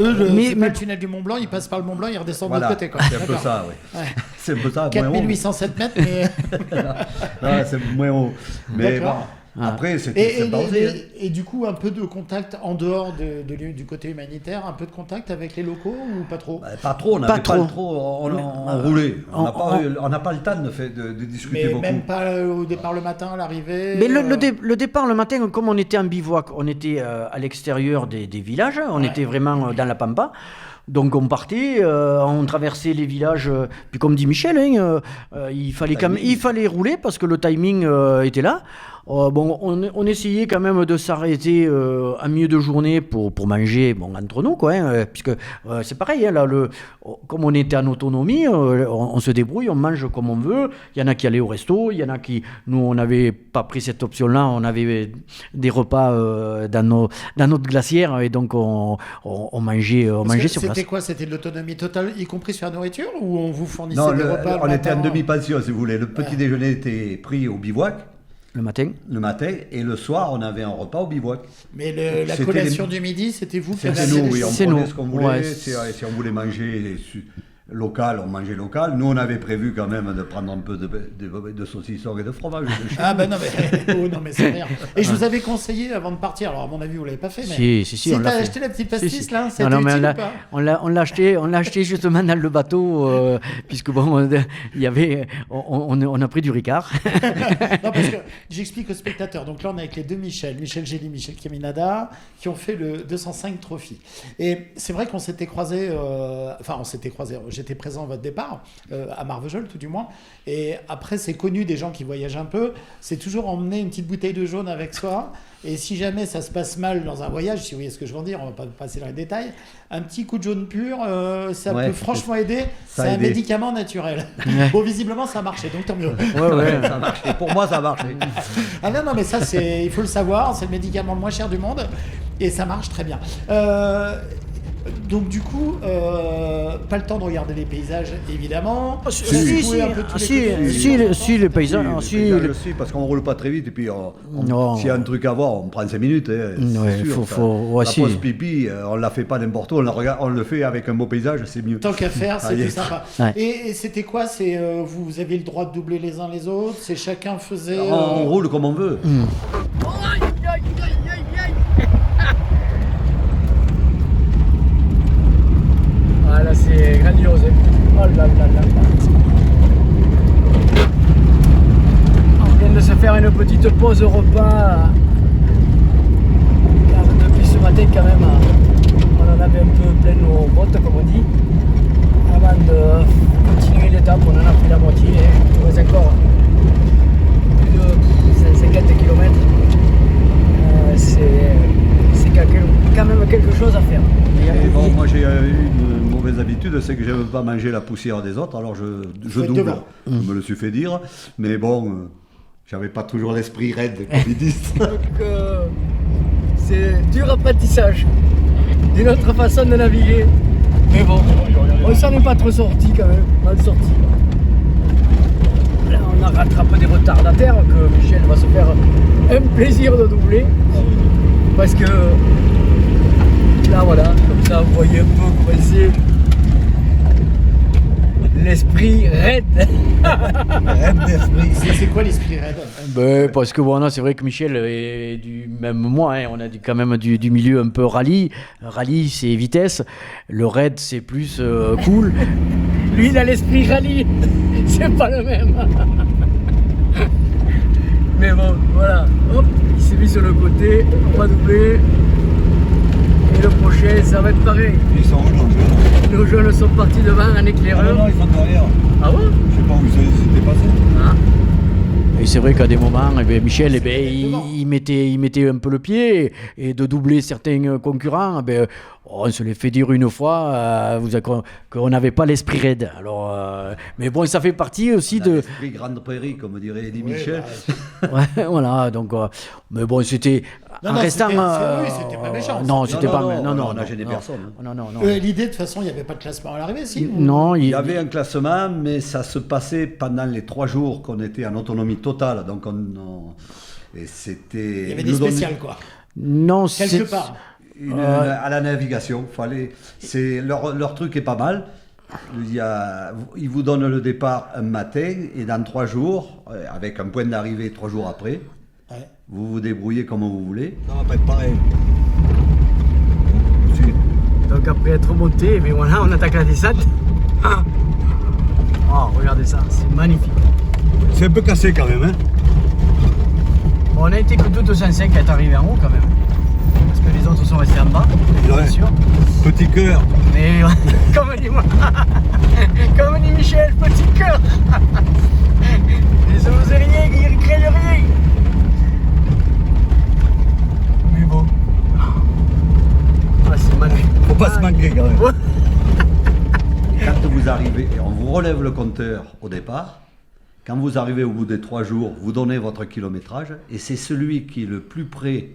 Eux, Mais- c'est mais- pas le tunnel du Mont Blanc, ils passent par le Mont Blanc, ils redescendent voilà, de l'autre côté, quoi. c'est un peu D'accord. ça, oui. Ouais. C'est un peu ça. 4807 mètres, mais... Non, c'est moins haut. Mais bon, D'accord. après, c'est pas osé. Hein. Et du coup, un peu de contact en dehors du côté humanitaire, un peu de contact avec les locaux ou pas trop? Bah, pas trop, on Pas n'avait pas trop. trop. On roulait. On n'a pas le temps de discuter Mais beaucoup. même pas au départ le matin, à l'arrivée? Mais le départ le matin, comme on était en bivouac, on était à l'extérieur des villages, on était vraiment dans la pampa. Donc on partait, on traversait les villages, puis comme dit Michel, il fallait rouler parce que le timing était là. Bon, on essayait quand même de s'arrêter en milieu de journée pour manger, bon, entre nous, quoi, puisque c'est pareil, hein, là, comme on était en autonomie, on se débrouille, on mange comme on veut. Il y en a qui allaient au resto, il y en a qui, nous, on n'avait pas pris cette option-là, on avait des repas dans notre glacière, et donc on mangeait sur place. C'était quoi? C'était de l'autonomie totale, y compris sur la nourriture, ou on vous fournissait Non, des repas on le était en matin? demi-pension, si vous voulez. Le petit déjeuner était pris au bivouac Le matin. le matin, et le soir, on avait un repas au bivouac. Mais la C'était collation du midi, c'était vous qui C'était avez nous, oui, on C'est prenait nous. ce qu'on voulait. Ouais. Si on voulait manger local, on mangeait local. Nous, on avait prévu quand même de prendre un peu de saucisson et de fromage. Ah ben non mais, oh, non, mais c'est rien. Et je vous avais conseillé avant de partir, alors à mon avis vous l'avez pas fait, mais Si, on t'as l'a fait. acheté la petite pastis Si. là, c'était Non, mais utile ou pas? on l'a acheté justement dans le bateau, puisque bon, il y avait, on a pris du Ricard. Non, parce que j'explique aux spectateurs. Donc là, on est avec les deux Michel Gély, Michel Caminada, qui ont fait le 205 Trophy. Et c'est vrai qu'on s'était croisés, j'étais présent à votre départ, à Marvejols tout du moins. Et après, c'est connu des gens qui voyagent un peu, c'est toujours emmener une petite bouteille de jaune avec soi. Et si jamais ça se passe mal dans un voyage, si vous voyez ce que je veux en dire, on va pas passer dans les détails, un petit coup de jaune pur, ça peut franchement aider. Ça C'est a un aidé. médicament naturel. Bon, visiblement, ça a marché, donc tant mieux. Ouais. Ça marchait. Pour moi, ça marchait. Ah non, mais ça, il faut le savoir, c'est le médicament le moins cher du monde, et ça marche très bien. Donc du coup, pas le temps de regarder les paysages, évidemment. Si, les paysans, Si, parce qu'on roule pas très vite et puis Non. s'il y a un truc à voir, on prend 5 minutes. Hein, Ouais, c'est sûr, faut- la si. pause pipi, on la fait pas n'importe où, on le fait avec un beau paysage, c'est mieux. Tant qu'à faire, c'est Allez. plus sympa. Ouais. Et c'était quoi? Vous aviez le droit de doubler les uns les autres? C'est chacun faisait... On roule comme on veut. Ah là c'est grandiose. Oh là là là là. On vient de se faire une petite pause au repas. Car depuis ce matin quand même, on en avait un peu plein nos bottes comme on dit. Avant de continuer l'étape, on en a pris la moitié. Il reste encore plus de 150 km. C'est quand même quelque chose à faire. Et bon, moi j'ai une mauvaise habitude, c'est que j'aime pas manger la poussière des autres, alors je Faut être double. devant. Je me le suis fait dire, mais bon, j'avais pas toujours l'esprit raide, comme ils disent. Donc c'est dur apprentissage d'une autre façon de naviguer. Mais bon, on s'en est pas trop sorti quand même, mal sorti. Là, on a rattrapé des retardataires que Michel va se faire un plaisir de doubler. Parce que là voilà, comme ça vous voyez un peu comment c'est l'esprit raide. Raide d'esprit. C'est quoi l'esprit raide? Ben, parce que bon, c'est vrai que Michel est même moi, hein, on a quand même du milieu un peu rallye. Rallye, c'est vitesse. Le raid, c'est plus cool. Lui il a l'esprit rallye, c'est pas le même. Mais bon, voilà, hop, il s'est mis sur le côté, on va doubler. Et le prochain, ça va être pareil. Ils sont où, donc, nos jeunes sont partis devant en éclaireur. ils sont derrière. Ah ouais? Je sais pas où ils étaient passés. Ah. Et c'est vrai qu'à des moments, Michel, il mettait un peu le pied et de doubler certains concurrents, on se les fait dire une fois qu'on n'avait pas l'esprit raide. Alors, mais bon, ça fait partie aussi de... L'esprit Grande Prairie, comme dirait Eddie Michel. Ouais, voilà, donc... mais bon, c'était... Non, en restant... c'était pas méchant. Non, c'était pas... Non, on n'a gêné personne. Non. L'idée, de toute façon, il n'y avait pas de classement à l'arrivée, si? Non, Il y avait un classement, mais ça se passait pendant les 3 jours qu'on était en autonomie totale. Donc et c'était... Il y avait des spéciales, quoi. Non, Quelque part. À la navigation, leur truc est pas mal. Ils vous donnent le départ un matin et dans 3 jours, avec un point d'arrivée 3 jours après, Ouais. vous vous débrouillez comme vous voulez. Ça va pas être pareil. Donc après être monté, mais voilà, on attaque la descente. Ah. Oh, regardez ça, c'est magnifique. C'est un peu cassé quand même, hein. Bon, on a été que 205 à être arrivé en haut quand même. Parce que les autres sont restés en bas, bien Ouais. sûr. Petit cœur. Mais comme dit moi, comme dit Michel, petit cœur. Les oseriers, ils craignent rien. Mais bon. Ah, c'est magnifique. Faut pas se manquer quand même. Ouais. Quand vous arrivez, et on vous relève le compteur au départ, quand vous arrivez au bout des 3 jours, vous donnez votre kilométrage, et c'est celui qui est le plus près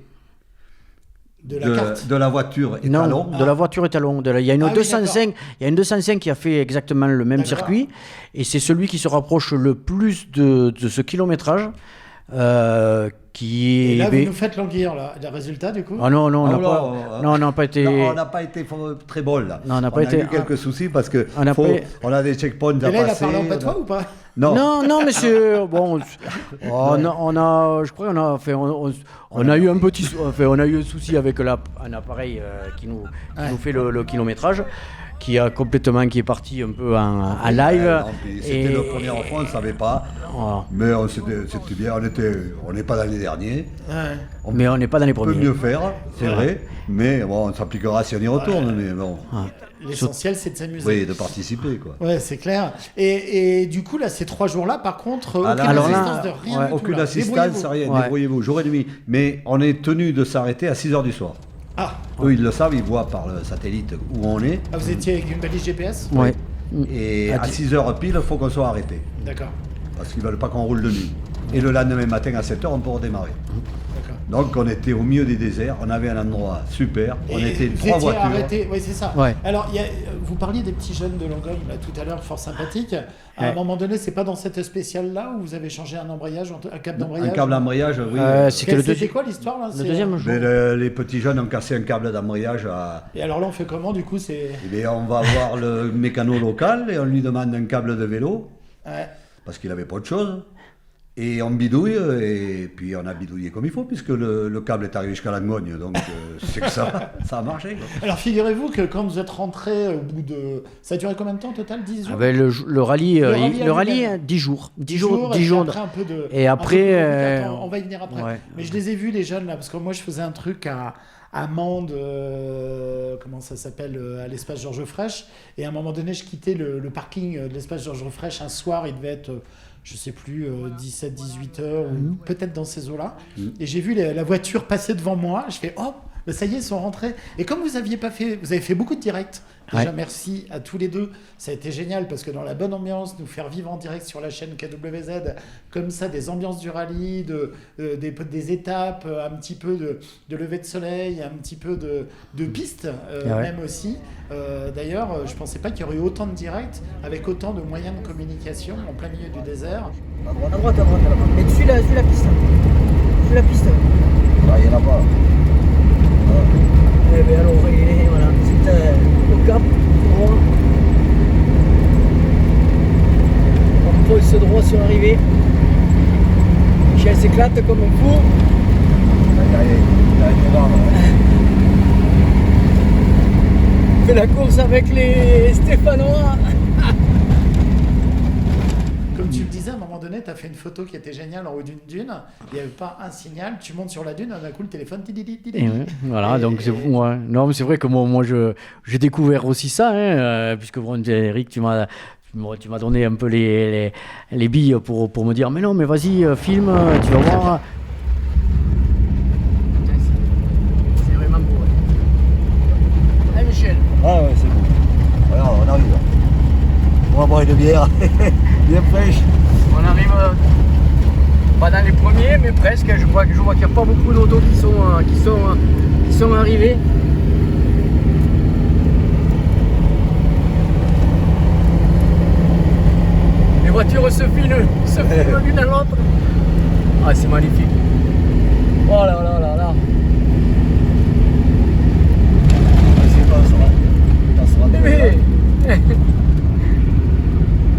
De la carte. de la voiture Non, étalon. de la voiture étalon. Il y a une Ah oui, 205, il y a une 205 qui a fait exactement le même D'accord. circuit, et c'est celui qui se rapproche le plus de ce kilométrage, qui Et est... là, vous nous faites languir, là. Le résultat, du coup? Ah non, on n'a Oh là, pas, non, on n'a pas été... Non, on n'a pas été très bol là. Non, on n'a pas été- eu quelques soucis parce que On n'a on a des checkpoints à Et là, il a passer. parlé en patois ou pas? Non. Non, monsieur. Bon, je crois qu'on a fait, on a eu un petit, on a eu un souci avec un appareil qui nous fait le kilométrage, qui est parti un peu en live. Non, puis c'était le premier enfant, on ne savait pas. Voilà. Mais c'était bien, on n'est pas dans les derniers. Ouais. Mais on n'est pas dans les On peut premiers. mieux faire, c'est vrai. Mais bon, on s'appliquera si on y retourne. Mais bon, L'essentiel, c'est de s'amuser. oui, de participer quoi. Ouais, c'est clair. Et du coup, là, ces 3 jours-là, par contre, aucune alors là, assistance de rien du tout, Aucune là. assistance, Débrouillez-vous. rien, Ouais. débrouillez-vous, jour et demi. Mais on est tenu de s'arrêter à 6h du soir. Ah, Eux, ils le savent, ils voient par le satellite où on est. ah, vous étiez avec une balise GPS? Ouais. Et À à 6h pile, il faut qu'on soit arrêté. D'accord. Parce qu'ils ne veulent pas qu'on roule de nuit. Et le lendemain matin à 7h, on peut redémarrer. D'accord. Donc on était au milieu des déserts, on avait un endroit super, on Et était vous 3 étiez voitures. arrêté, oui, c'est ça. Ouais. Alors, vous parliez des petits jeunes de Langogne là, tout à l'heure, fort sympathiques. À un Ouais. moment donné, c'est pas dans cette spéciale-là où vous avez changé un embrayage, un câble d'embrayage? Un câble d'embrayage, oui. C'était le C'était deuxième. quoi l'histoire là? Le deuxième jour. Mais les petits jeunes ont cassé un câble d'embrayage à... Et alors là, on fait comment du coup? C'est... Eh bien, on va voir le mécano local et on lui demande un câble de vélo, Ouais. parce qu'il avait pas de choses. Et on bidouille, et puis on a bidouillé comme il faut, puisque le câble est arrivé jusqu'à Langogne, donc c'est que ça a marché. quoi. Alors figurez-vous que quand vous êtes rentré au bout de... Ça a duré combien de temps au total? 10 jours? Ah ben, le rallye, Le rallye, 10 jours. 10 et jours. après un peu de... Et un après, peu de- Attends, on va y venir après. ouais. Mais je les ai vus les jeunes là, parce que moi je faisais un truc à Mende, comment ça s'appelle, à l'espace Georges Frêche. Et à un moment donné, je quittais le parking de l'espace Georges Frêche un soir, il devait être... je sais plus, 17-18 heures, ou peut-être dans ces eaux-là. Et j'ai vu la voiture passer devant moi. Je fais, oh, ben ça y est, ils sont rentrés. Et comme vous avez fait beaucoup de directs. Déjà, Ouais. merci à tous les deux. Ça a été génial parce que dans la bonne ambiance, nous faire vivre en direct sur la chaîne KWZ, comme ça, des ambiances du rallye, des étapes, un petit peu de lever de soleil, un petit peu de pistes, Ouais. même aussi. D'ailleurs, je pensais pas qu'il y aurait eu autant de directs avec autant de moyens de communication en plein milieu du désert. À droite, à droite, là-bas. Mais suis la piste. Suis la piste. Ah, il n'y en a pas. Eh bien alors, voilà, c'est au cap, droit. On pose ce droit sur l'arrivée. Michel s'éclate comme un fou. Fait la course avec les Stéphanois. Comme tu le disais, à un moment donné, donné, tu as fait une photo qui était géniale en haut d'une dune. Il n'y avait pas un signal. Tu montes sur la dune, d'un coup, le téléphone. Voilà, donc ouais. Non, mais c'est vrai que moi j'ai découvert aussi ça, puisque bon, Eric, tu m'as donné un peu les billes pour me dire mais non, mais vas-y, filme, tu vas voir. C'est vraiment beau. Ouais. Allez, Michel. Ah ouais, c'est bon. Alors, on arrive. On va boire une bière, bien fraîche. On arrive pas dans les premiers, mais presque. Je vois qu'il n'y a pas beaucoup d'autos qui sont arrivés. Les voitures se filent l'une à l'autre. Ah, c'est magnifique. Oh là là là là. C'est pas ça. Ça sera Mais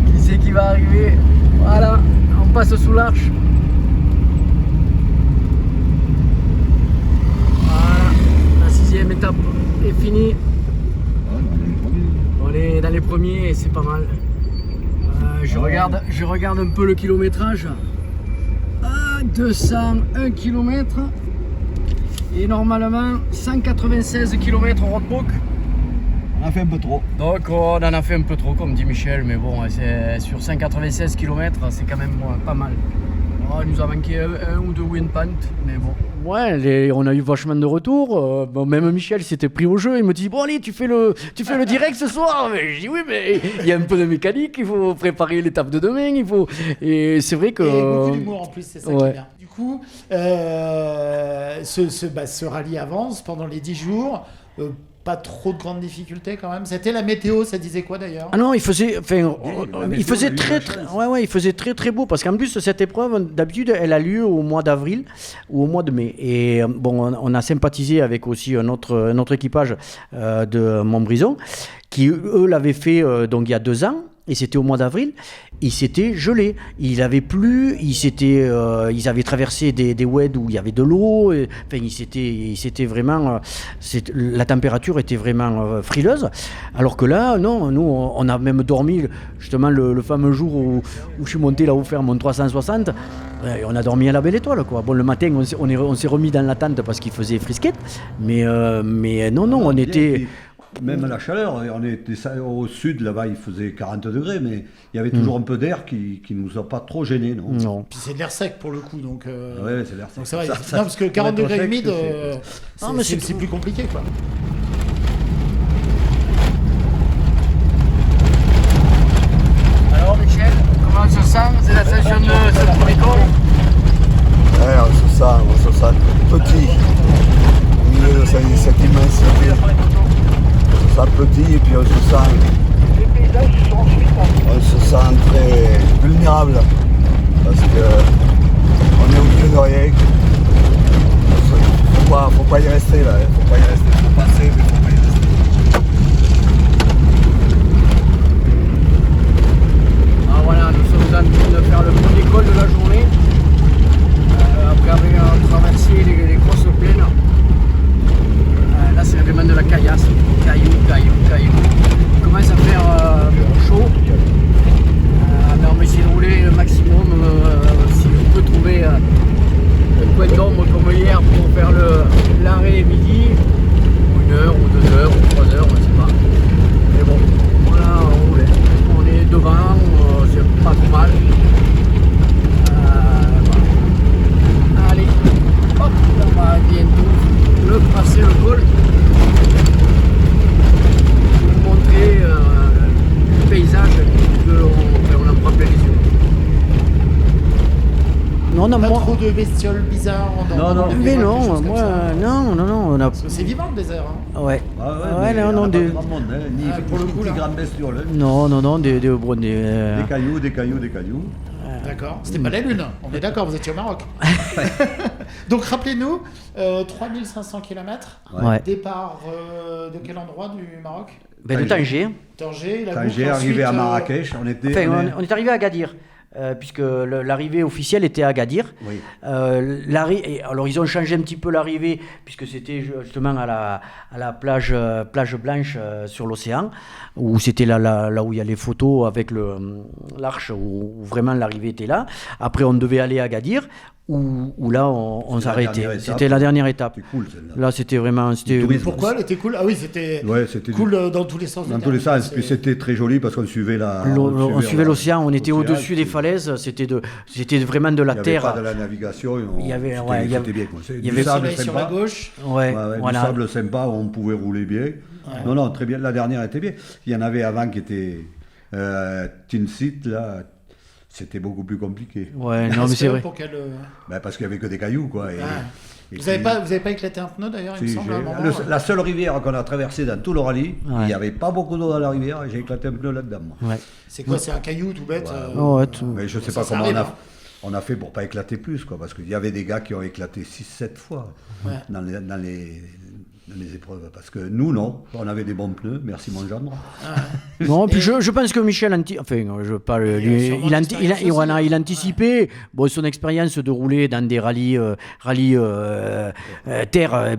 qui c'est qui va arriver? Voilà, on passe sous l'arche. Voilà, la 6e étape est finie. On est dans les premiers et c'est pas mal. Je regarde un peu le kilométrage. 201 km et normalement 196 km au roadbook. On a fait un peu trop. Donc on en a fait un peu trop comme dit Michel, mais bon, sur 196 km c'est quand même pas mal. Oh, il nous a manqué un ou deux wind pant, mais bon. Ouais, on a eu vachement de retours. Bon, même Michel s'était pris au jeu. Il me dit bon allez, tu fais le direct ce soir. Mais je dis oui, mais il y a un peu de mécanique. Il faut préparer l'étape de demain. Et c'est vrai que. Et beaucoup d'humour en plus, c'est ça qui ouais. est bien. Du coup, ce rallye avance pendant les 10 jours. Pas trop de grandes difficultés quand même. C'était la météo, ça disait quoi d'ailleurs? Ah non, il faisait très très beau parce qu'en plus cette épreuve d'habitude elle a lieu au mois d'avril ou au mois de mai et bon on a sympathisé avec aussi un autre équipage de Montbrison qui eux l'avaient fait donc il y a 2 ans. Et c'était au mois d'avril, et c'était gelé. Il avait plu, ils avaient traversé des oueds où il y avait de l'eau. Enfin, c'était vraiment, la température était vraiment frileuse. Alors que là, non, nous, on a même dormi justement le fameux jour où je suis monté là-haut faire mon 360. On a dormi à la belle étoile, quoi. Bon, le matin, on s'est remis dans la tente parce qu'il faisait frisquette, mais non, on était. Même la chaleur, on était au sud là-bas, il faisait 40 degrés, mais il y avait toujours un peu d'air qui ne nous a pas trop gênés. Non. Puis c'est de l'air sec pour le coup, donc. Ouais, c'est l'air sec. Donc c'est vrai. Non, parce que 40 degrés humide, c'est plus compliqué, quoi. Alors Michel, comment on se sent? C'est l'ascension de cette première école? Ouais, on se sent petit. Au milieu de cette immensité. On se sent petit et puis on se sent très vulnérable. Parce que on est au milieu de rien. Faut pas y rester là. Faut pas y rester. Faut passer, mais faut pas y rester. Ah voilà, nous sommes en train de faire le premier col de la journée. Après avoir traversé les grosses plaines. Là c'est vraiment de la caillasse, caillou. Il commence à faire chaud. Mais on va essayer de rouler le maximum si on peut trouver un coin d'ombre comme hier pour faire l'arrêt midi, ou 1 heure, ou 2 heures, ou 3 heures, on ne sait pas. Mais bon, voilà, on est devant, c'est pas trop mal. Voilà. Allez, hop, on va bientôt passer le col. Pour vous montrer le paysage qu'on en prend plein les yeux. Non, Pas moi. trop de bestioles bizarres. Mais non, moi, non, on a. Parce que c'est vivant le désert. Hein. Ouais. Ouais, non, on a des. pas grand monde, ni pour le coup, là. grandes bestioles. Non, des Des cailloux. D'accord. C'était pas la Lune. On est d'accord, vous étiez au Maroc. Donc rappelez-nous, 3500 km. Ouais. Départ de quel endroit du Maroc? De Tanger. Tanger, la Quand boucle, j'ai arrivé ensuite, à Marrakech, on était. Enfin, on est arrivé à Agadir. puisque l'arrivée officielle était à Agadir. Oui. Alors ils ont changé un petit peu l'arrivée, puisque c'était justement à la plage blanche sur l'océan, où c'était là où il y a les photos avec l'arche, où vraiment l'arrivée était là. Après on devait aller à Agadir, où là on s'arrêtait. C'était la dernière étape. C'était cool celle-là. Là c'était vraiment... Pourquoi elle était cool? Ah oui, c'était cool dans tous les sens. Dans tous les sens. Puis c'était très joli parce qu'on suivait on suivait l'océan, on était au-dessus des falaises, c'était vraiment de la terre. Il n'y avait pas de la navigation. C'était bien. Il y avait le soleil sur la gauche. Du sable sympa, on pouvait rouler bien. Ouais. Non, très bien. La dernière était bien. Il y en avait avant qui était Tinsit, là. C'était beaucoup plus compliqué. Ouais, non, mais c'est vrai. Parce qu'il n'y avait que des cailloux, quoi. Vous n'avez pas éclaté un pneu, d'ailleurs, il me semble, à un moment. La seule rivière qu'on a traversée dans tout le rallye, il n'y avait pas beaucoup d'eau dans la rivière, et j'ai éclaté un pneu là-dedans. Ouais. C'est quoi, c'est un caillou tout bête Mais je ne sais pas comment on a fait pour ne pas éclater plus, quoi, parce qu'il y avait des gars qui ont éclaté 6-7 fois dans les épreuves, parce que nous, non, on avait des bons pneus, merci mon gendre. Non, puis je pense que Michel, il anticipait son expérience de rouler dans des rallyes terre.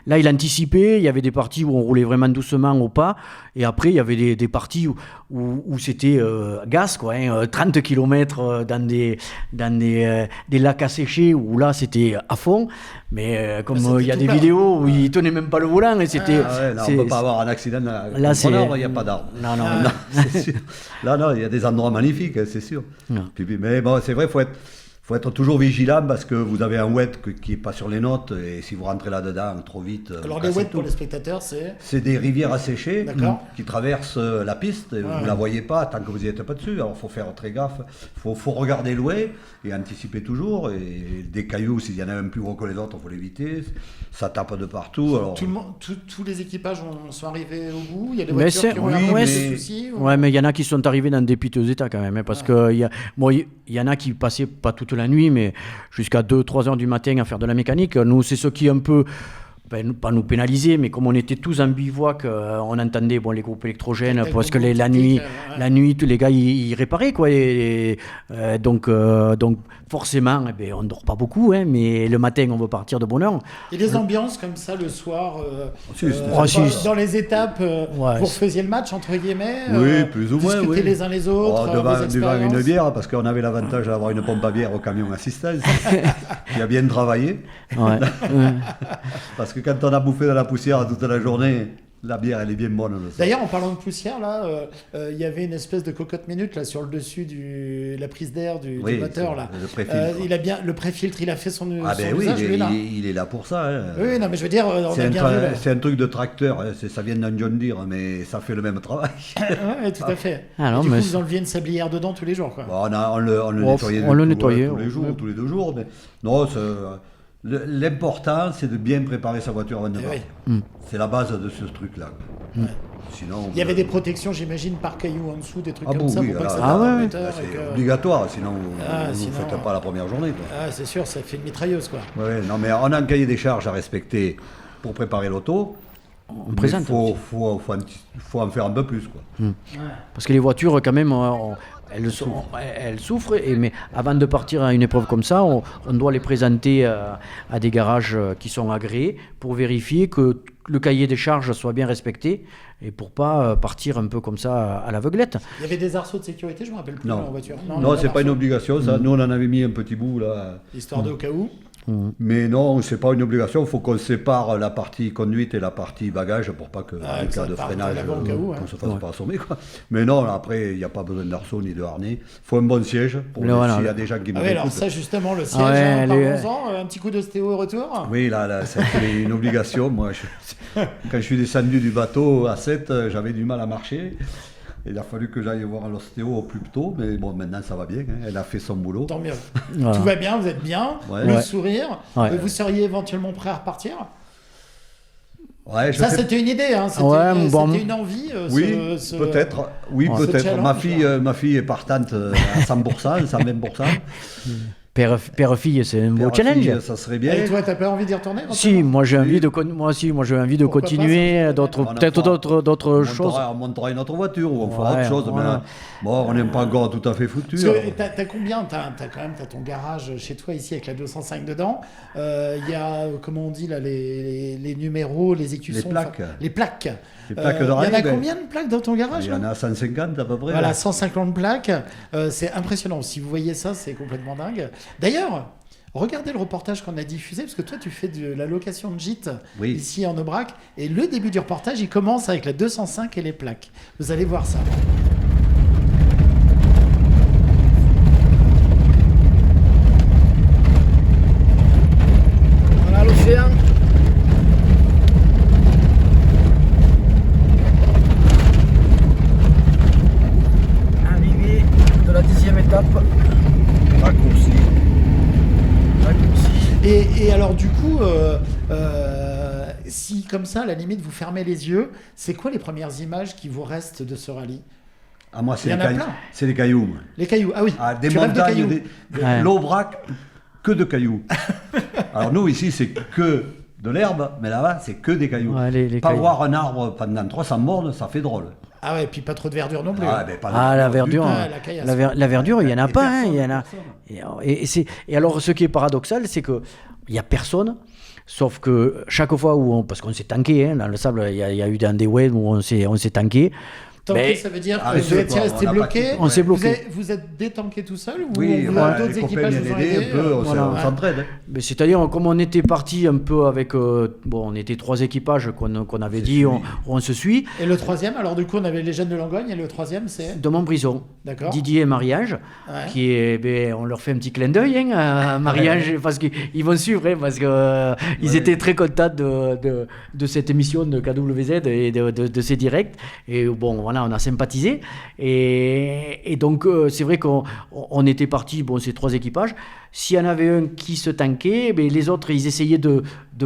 Là, il anticipait, il y avait des parties où on roulait vraiment doucement au pas, et après, il y avait des parties où c'était gaz, quoi, 30 km dans des lacs asséchés, où là, c'était à fond. Mais comme il y a des vidéos où il tenait même pas le volant et c'était. On peut pas avoir un accident. Là, il n'y a pas d'arbre. Non. C'est sûr. Là, non, il y a des endroits magnifiques, c'est sûr. Mais bon, c'est vrai, faut être toujours vigilant parce que vous avez un wet qui n'est pas sur les notes et si vous rentrez là-dedans trop vite. Alors les wets pour les spectateurs, c'est des rivières asséchées qui traversent la piste et vous ne la voyez pas tant que vous n'y êtes pas dessus. Alors il faut faire très gaffe. Il faut regarder loin et anticiper toujours. Et des cailloux, s'il y en a un plus gros que les autres, il faut l'éviter. Ça tape de partout. Alors... Tous les équipages sont arrivés au bout. Il y a des voitures qui ont eu des soucis. Ouais, mais il y en a qui sont arrivés dans des piteux états quand même. Parce qu'il y en a qui passaient pas toute la nuit, mais jusqu'à 2-3 heures du matin à faire de la mécanique. Nous, c'est ce qui un peu, pas nous pénaliser, mais comme on était tous en bivouac, on entendait les groupes électrogènes, parce que la nuit, tous les gars, ils réparaient, quoi. Donc forcément, on ne dort pas beaucoup, mais le matin, on veut partir de bonne heure. Et les ambiances comme ça, le soir, dans les étapes, vous refaisiez le match, entre guillemets, oui, plus ou moins, discuter les uns les autres, devant une bière, parce qu'on avait l'avantage d'avoir une pompe à bière au camion assistance, qui a bien travaillé. Parce que quand on a bouffé de la poussière toute la journée, la bière, elle est bien bonne. D'ailleurs, en parlant de poussière, là, il y avait une espèce de cocotte minute là sur le dessus la prise d'air du moteur là. Le pré-filtre. Il a bien le pré-filtre, il a fait son usage. Il est là pour ça. Hein. Oui, non, mais je veux dire, on a bien vu. C'est un truc de tracteur. Ça vient d'un John Deere, mais ça fait le même travail. Oui, tout à fait. Du coup, vous enleviez une sablière dedans tous les jours, quoi. On le nettoyait tous les jours, tous les 2 jours. Mais non, l'important, c'est de bien préparer sa voiture avant de partir. C'est la base de ce truc-là. Sinon, il y avait des protections, j'imagine, par cailloux en dessous, des trucs comme ça, pour pas que ça tape le moteur. C'est obligatoire, sinon vous ne faites pas la première journée. C'est sûr, ça fait une mitrailleuse, quoi. Non, mais on a un cahier des charges à respecter pour préparer l'auto. Il faut en faire un peu plus, quoi. Parce que les voitures, quand même, elles souffrent, mais avant de partir à une épreuve comme ça, on doit les présenter à des garages qui sont agréés pour vérifier que le cahier des charges soit bien respecté et pour pas partir un peu comme ça à l'aveuglette. Il y avait des arceaux de sécurité, je me rappelle plus, en voiture. Non, c'est pas une obligation, ça. Nous, on en avait mis un petit bout là. Histoire de au cas où. Mais non, c'est pas une obligation. Il faut qu'on sépare la partie conduite et la partie bagage pour pas que, en cas de freinage, on se fasse pas assommer, quoi. Mais non, après, il n'y a pas besoin d'arceau ni de harnais. Il faut un bon siège pour s'il y a des gens qui nous écoutent. Alors ça, justement, le siège, parlons-en, un petit coup d'ostéo au retour. Oui, là c'était une obligation. Moi, quand je suis descendu du bateau à 7, j'avais du mal à marcher. Il a fallu que j'aille voir l'ostéo au plus tôt, mais bon, maintenant ça va bien, elle a fait son boulot. Tant mieux. Tout va bien, vous êtes bien, le sourire. Vous seriez éventuellement prêt à repartir ? Ça, c'était une idée, c'était une envie. Peut-être. Oui, peut-être. Ma fille est partante à 100%, 120%. Père-fille, c'est un beau challenge. Ça serait bien. Et toi, t'as pas envie d'y retourner Si, moi j'ai envie de Pourquoi pas, continuer, ça peut-être d'autres choses. On montera une autre voiture ou on fera Ouais, autre chose. voilà. Mais bon, on n'est pas encore tout à fait foutu. Parce que t'as combien t'as ton garage chez toi ici avec la 205 dedans. Il y a, comment on dit là, les numéros, les écussons. Les plaques. Les plaques. Les plaques de Il y en a rallye, ben, combien de plaques dans ton garage il y en là a 150 à peu près. Voilà, là. 150 plaques. C'est impressionnant. Si vous voyez ça, c'est complètement dingue. D'ailleurs, regardez le reportage qu'on a diffusé, parce que toi, tu fais de la location de gîte Oui. ici en Aubrac. Et le début du reportage, il commence avec la 205 et les plaques. Vous allez voir ça. Voilà l'océan. Arrivée de la 10e étape. Raccourci. Et alors, du coup, si comme ça, à la limite, vous fermez les yeux, c'est quoi les premières images qui vous restent de ce rallye? Ah, moi, Il y en a plein. c'est les cailloux. moi. Les cailloux. Ah oui, Ah, des tu rêves de montagnes, cailloux. Ouais. l'Aubrac, que de cailloux. Alors nous, ici, c'est que de l'herbe, mais là-bas, c'est que des cailloux. Ouais, les pas cailloux. voir un arbre pendant 300 bornes, ça fait drôle. Ah ouais, et puis pas trop de verdure non plus. Ah, ben, pas Ah, la du verdure, tout. Ah, la caillasse. la verdure, il n'y en a Et pas. Hein, personne, il y en a. personne. Et alors, ce qui est paradoxal, c'est qu'il n'y a personne. Sauf que chaque fois parce qu'on s'est tanké hein, dans le sable, il y a eu des waves où on s'est tanké. Tanké, Mais- ça veut dire Ah, que mais vous étiez on resté n'a pas bloqué. quitté. On s'est bloqué. Vous êtes détanké tout seul ou Oui, voilà, d'autres les copains équipages vous viennent ont aider aidé un peu, on voilà. s'entraide. hein. Mais c'est-à-dire, comme on était parti un peu avec. On était 3 équipages qu'on avait dit, on se suit. Et le troisième, alors du coup, on avait les jeunes de Langogne, et le troisième, c'est... De Montbrison, D'accord. Didier et Marie-Ange, Ouais. qui est, on leur fait un petit clin d'œil hein, à Marie-Ange, parce qu'ils vont suivre, hein, parce qu'ils étaient très contents de cette émission de KWZ et de ces directs. Et bon, voilà, on a sympathisé. Et donc, c'est vrai qu'on était partis, bon, ces 3 équipages. S'il y en avait un qui se tankait, ben, les autres, ils essayaient de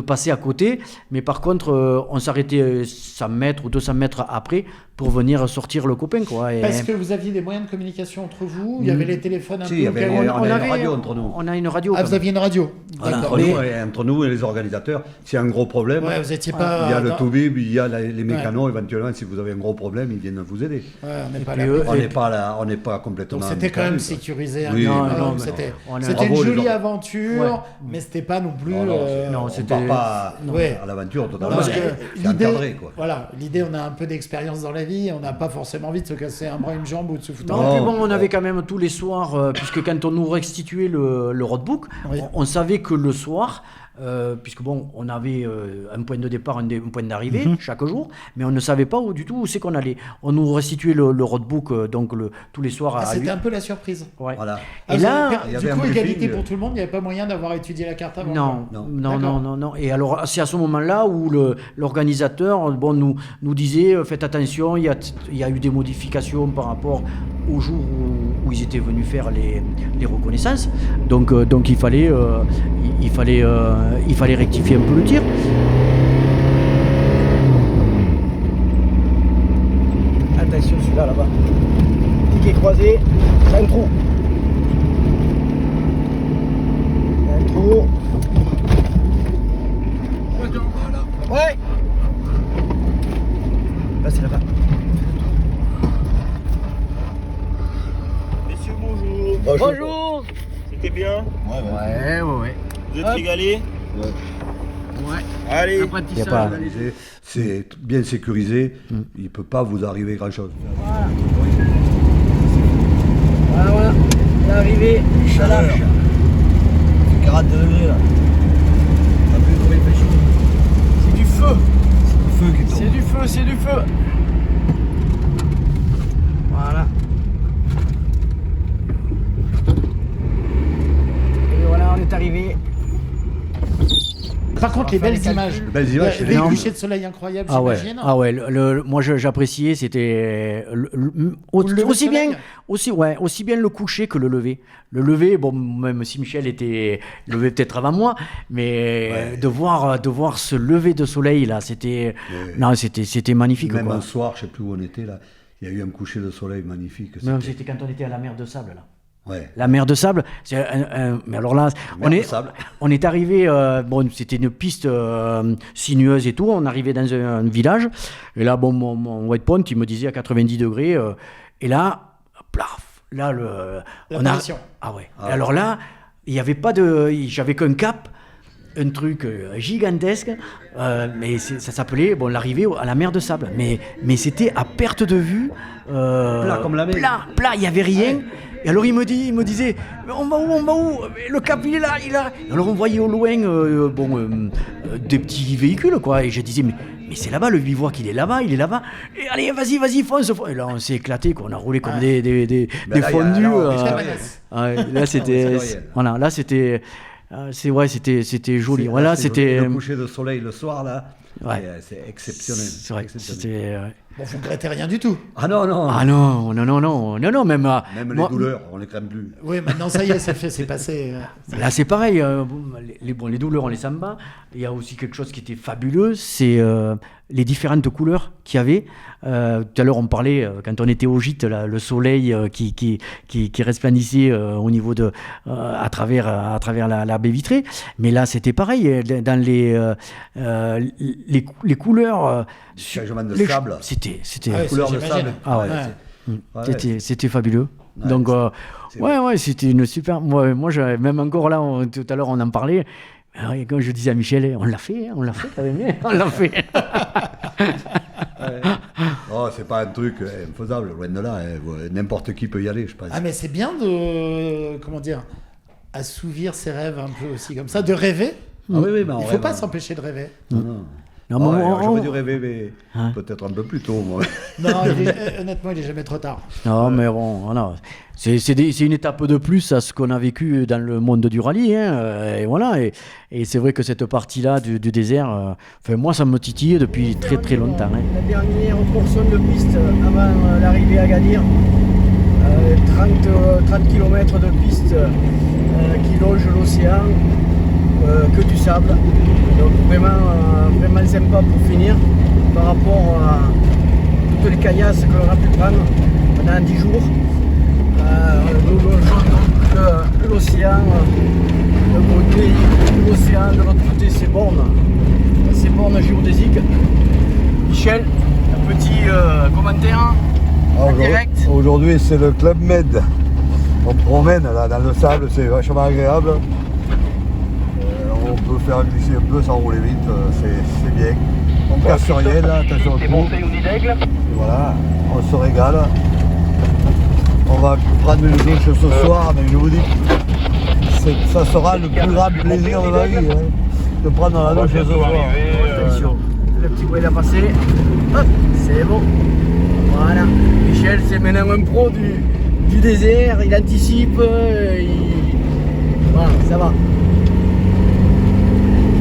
passer à côté. Mais par contre, on s'arrêtait 100 mètres ou 200 mètres après pour venir sortir le copain. Quoi. Et Parce que vous aviez des moyens de communication entre vous, il y avait les téléphones un Si, peu... il y avait- au cas où- on a une radio entre nous. On a une radio. Ah, quand vous même. aviez une radio. Voilà. D'accord. Entre nous et les organisateurs, s'il y a un gros problème, Ouais, vous étiez pas... il y a le dans- Toubib, il y a les mécanos, éventuellement, si vous avez un gros problème, ils viennent vous aider. Ouais, on n'est pas puis là. eux, On n'est pas complètement... Donc c'était quand même mécanique, quoi. sécurisé. Oui, un minimum, non, mais c'était on est- c'était une Bravo, jolie les gens. aventure, Ouais. mais c'était pas non plus... Non, non, on c'était- part pas Ouais. à l'aventure totalement. Parce que C'est encadré, quoi. voilà, l'idée, on a un peu d'expérience dans la vie, on n'a pas forcément envie de se casser un bras, une jambe ou de se foutre Non, en puis l'air. bon, on avait quand même tous les soirs, puisque quand on nous restituait le roadbook, Oui. on savait que le soir, puisque bon, on avait un point de départ, un point d'arrivée chaque jour, mais on ne savait pas du tout où c'est qu'on allait. On nous restituait le roadbook donc tous les soirs Ah, à c'était 8. un peu la surprise. Ouais. Voilà. Et Ah, là, vous avez- il y du avait coup, un briefing, égalité pour tout le monde, il n'y avait pas moyen d'avoir étudié la carte avant. non, Non. non, D'accord. non, non, non. Et alors, c'est à ce moment-là où l'organisateur nous disait faites attention, il y a eu des modifications par rapport au jour où ils étaient venus faire les reconnaissances. Donc il fallait rectifier un peu le tir. Attention, celui-là, là-bas. Ticket croisé, c'est un trou. Il y a un trou. Ouais. Là, c'est là-bas. Messieurs, bonjour. Bonjour. C'était bien. Ouais. Vous êtes régalés. Allez. Y a pas- Organisé, c'est bien sécurisé, il ne peut pas vous arriver grand-chose. Voilà. L'arrivée, ça lâche. 40 degrés là. T'as vu comme il fait chaud? C'est du feu. C'est le feu qui tombe. C'est du feu. Voilà. Et voilà, on est arrivé. Par contre, les belles images. Les belles images, c'est les énorme. couchers de soleil incroyables, Ah ouais, j'imagine. moi j'appréciais, c'était lever de aussi bien, soleil. aussi bien le coucher que le lever. Le lever, bon, même si Michel était levé peut-être avant moi, mais de voir ce lever de soleil là, c'était magnifique. Même Quoi. un soir, je ne sais plus où on était là, il y a eu un coucher de soleil magnifique. Même c'était quand on était à la mer de Sable là. Ouais. La mer de sable, mais alors là, Mer de sable. on est arrivé, bon, c'était une piste sinueuse et tout, on arrivait dans un village, et là, bon, mon waypoint, il me disait à 90 degrés, et là, plaf, là, Ah ouais. Ah. Alors là, il y avait pas j'avais qu'un cap, un truc gigantesque, mais ça s'appelait l'arrivée à la mer de sable. Mais c'était à perte de vue. Plat comme la mer. Plat, il n'y avait rien. Et alors il me disait, mais on va où Mais le cap il est là. Alors on voyait au loin des petits véhicules, quoi. Et je disais, mais c'est là-bas, le bivouac, il est là-bas. Et allez, vas-y, fonce. Et là on s'est éclaté, quoi. On a roulé comme des fondus. Là c'était, voilà, là c'était... c'était joli. Voilà, c'était le coucher de soleil le soir là. Ouais. C'est exceptionnel. C'est vrai. C'était. Bon, vous ne regrettez rien du tout. Ah non. Non, même. Même les douleurs, on les craint plus. Oui, maintenant ça y est, c'est passé. Là, c'est pareil. Les douleurs, on les sent bas. Il y a aussi quelque chose qui était fabuleux, c'est les différentes couleurs qu'il y avait. Tout à l'heure, on parlait, quand on était au gîte, là, le soleil qui resplendissait au niveau de, à travers la baie vitrée. Mais là, c'était pareil. Dans les couleurs... Changements de sable. C'était Ah ouais, couleur de j'imagine. sable. Ah ouais. C'était fabuleux. Ouais, Donc, vrai. c'était une super. Moi, même encore là, tout à l'heure, on en parlait. Et quand je disais à Michel, on l'a fait, quand même, on l'a fait. Oh, c'est pas un truc infaisable, loin de là. N'importe qui peut y aller, je pense. Ah, mais c'est bien de, comment dire, assouvir ses rêves un peu aussi, comme ça, de rêver. Ah oui, mais Il ne faut pas s'empêcher de rêver. Non. Non, J'aurais dû rêver, mais peut-être un peu plus tôt, moi. Non, honnêtement, il n'est jamais trop tard. Non, mais bon, voilà. C'est une étape de plus à ce qu'on a vécu dans le monde du rallye. Hein, et voilà. Et c'est vrai que cette partie-là du désert, moi, ça me titille depuis très très longtemps. Hein. La dernière portion de piste avant l'arrivée à Gadir, 30 km de piste qui longe l'océan, que du sable. Donc vraiment sympa pour finir par rapport à toutes les caillasses que l'on a pu prendre pendant 10 jours. Nous longeons donc l'océan d'un côté, l'océan de l'autre côté, ces bornes géodésiques. Michel, un petit commentaire en direct. Aujourd'hui, c'est le Club Med. On promène là dans le sable, c'est vachement agréable. On peut faire glisser un peu sans rouler vite, c'est bien. On ne casse rien là, attention au trou. Et voilà, on se régale. On va prendre une douche ce soir, mais je vous dis, ça sera le plus grand plaisir de la vie, hein, de prendre la douche ce soir. Attention, le petit bruit a passé. Hop, c'est bon. Voilà. Michel, c'est maintenant un pro du désert, il anticipe, voilà, ça va.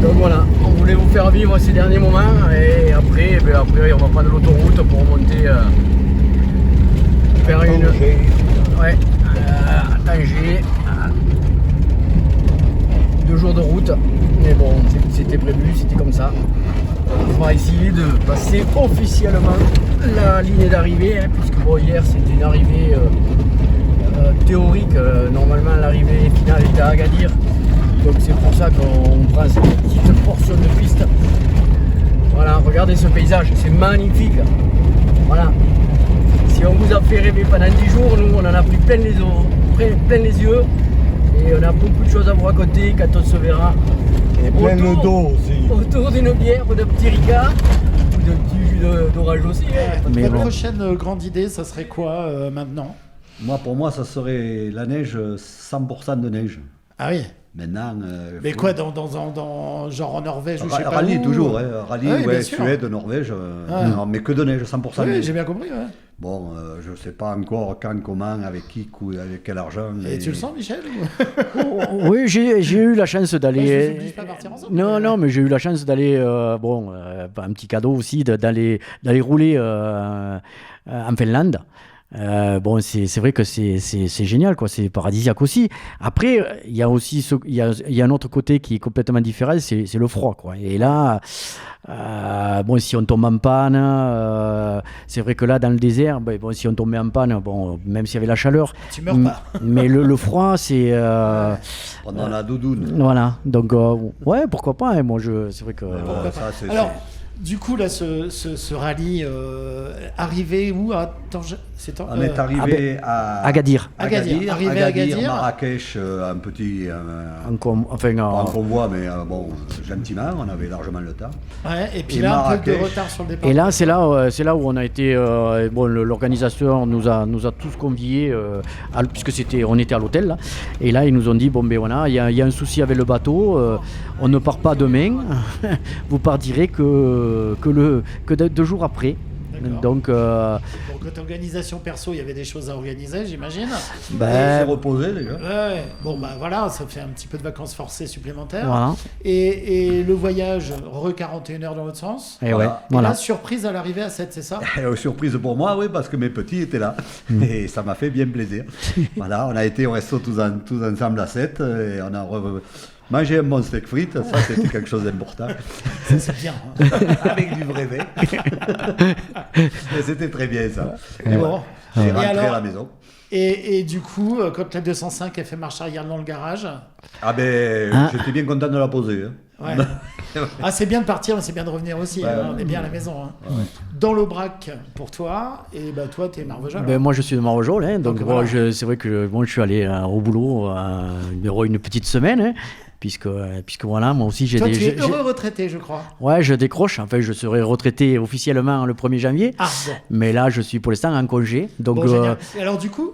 Donc voilà, on voulait vous faire vivre ces derniers moments et après on va prendre l'autoroute pour remonter faire une... Ouais, à Tanger. 2 jours de route, mais bon, c'était prévu, c'était comme ça. On va essayer de passer officiellement la ligne d'arrivée, hein, puisque bon, hier c'était une arrivée théorique. Normalement l'arrivée finale était à Agadir. Donc c'est pour ça qu'on prend cette petite portion de piste. Voilà, regardez ce paysage, c'est magnifique. Voilà. Si on vous a fait rêver pendant 10 jours, nous on en a pris plein les yeux. Et on a beaucoup de choses à vous raconter quand on se verra. Et plein le dos aussi. Autour d'une bière ou d'un petit ricard. Ou d'un petit jus d'orange aussi. Hein. Votre prochaine grande idée, ça serait quoi maintenant? Pour moi, ça serait la neige, 100% de neige. Ah oui. Maintenant. Mais quoi, dans genre en Norvège ou je sais pas Rallye où, toujours, hein. Rallye, oui, bien sûr. Suède, Norvège, non, mais que de neige, 100% de Oui, neige. j'ai bien compris. Ouais. Bon, je ne sais pas encore quand, comment, avec qui, avec quel argent. Et tu le sens, Michel? Oui, j'ai eu la chance d'aller. Ouais, je vous oblige pas à partir ensemble. Non, mais j'ai eu la chance d'aller. Un petit cadeau aussi, d'aller rouler en Finlande. Bon, c'est vrai que c'est génial, quoi. C'est paradisiaque aussi. Après, il y a aussi il y a un autre côté qui est complètement différent, c'est le froid, quoi. Et là, bon, si on tombe en panne, c'est vrai que là, dans le désert, bon, si on tombait en panne, bon, même s'il y avait la chaleur, Tu meurs pas. mais le froid, c'est Pendant la doudoune. voilà. Donc ouais, pourquoi pas. Hein. Moi, c'est vrai que Ça, c'est- Alors, du coup, là, ce rallye arrivé où à Tanger, on est arrivé à Agadir. Agadir. Arrivé à Agadir. Marrakech, un petit. Enfin, Pas en convoi, mais bon, gentiment, on avait largement le temps. Ouais, et puis Et là, un peu de Marrakech. retard sur le départ. et là, c'est là où on a été. Bon, l'organisateur nous a tous conviés, puisque on était à l'hôtel là. Et là, ils nous ont dit bon, ben voilà, il y a un souci avec le bateau. On ne part pas demain. Vous partirez que 2 jours après. D'accord. Donc, Pour côté organisation perso, il y avait des choses à organiser, j'imagine. On s'est reposé déjà. Ouais. Bon, bah voilà, ça fait un petit peu de vacances forcées supplémentaires. voilà. Et le voyage, 41 heures dans l'autre sens. Et Voilà. ouais, Et voilà. là, surprise à l'arrivée à 7, c'est ça? Surprise pour moi, oui, parce que mes petits étaient là. Et ça m'a fait bien plaisir. Voilà, on a été au resto tous ensemble à 7 et on a mangé un bon steak frites. Ça, c'était quelque chose d'important. Ça, c'est bien. Hein. Avec du vrai vin. Et c'était très bien ça. Et Bon. voilà. J'ai Et rentré alors à la maison. Et du coup, quand la 205 a fait marche arrière dans le garage, Ah ben, Hein j'étais bien content de la poser. Hein. ouais. Ah, c'est bien de partir, mais c'est bien de revenir aussi. Ouais, hein, ouais. on est bien à la maison. Hein. Dans l'Aubrac pour toi, et bah toi, t'es Marvejols. Ben, moi, je suis de Marvejols, hein, donc voilà. bon, c'est vrai que je suis allé au boulot une petite semaine, hein, puisque voilà, moi aussi j'ai Toi, des. tu es heureux retraité, je crois. Ouais, je décroche. Enfin, je serai retraité officiellement le 1er janvier. Ah, bon. Mais là, je suis pour l'instant en congé. Donc, Bon, génial. Et alors du coup,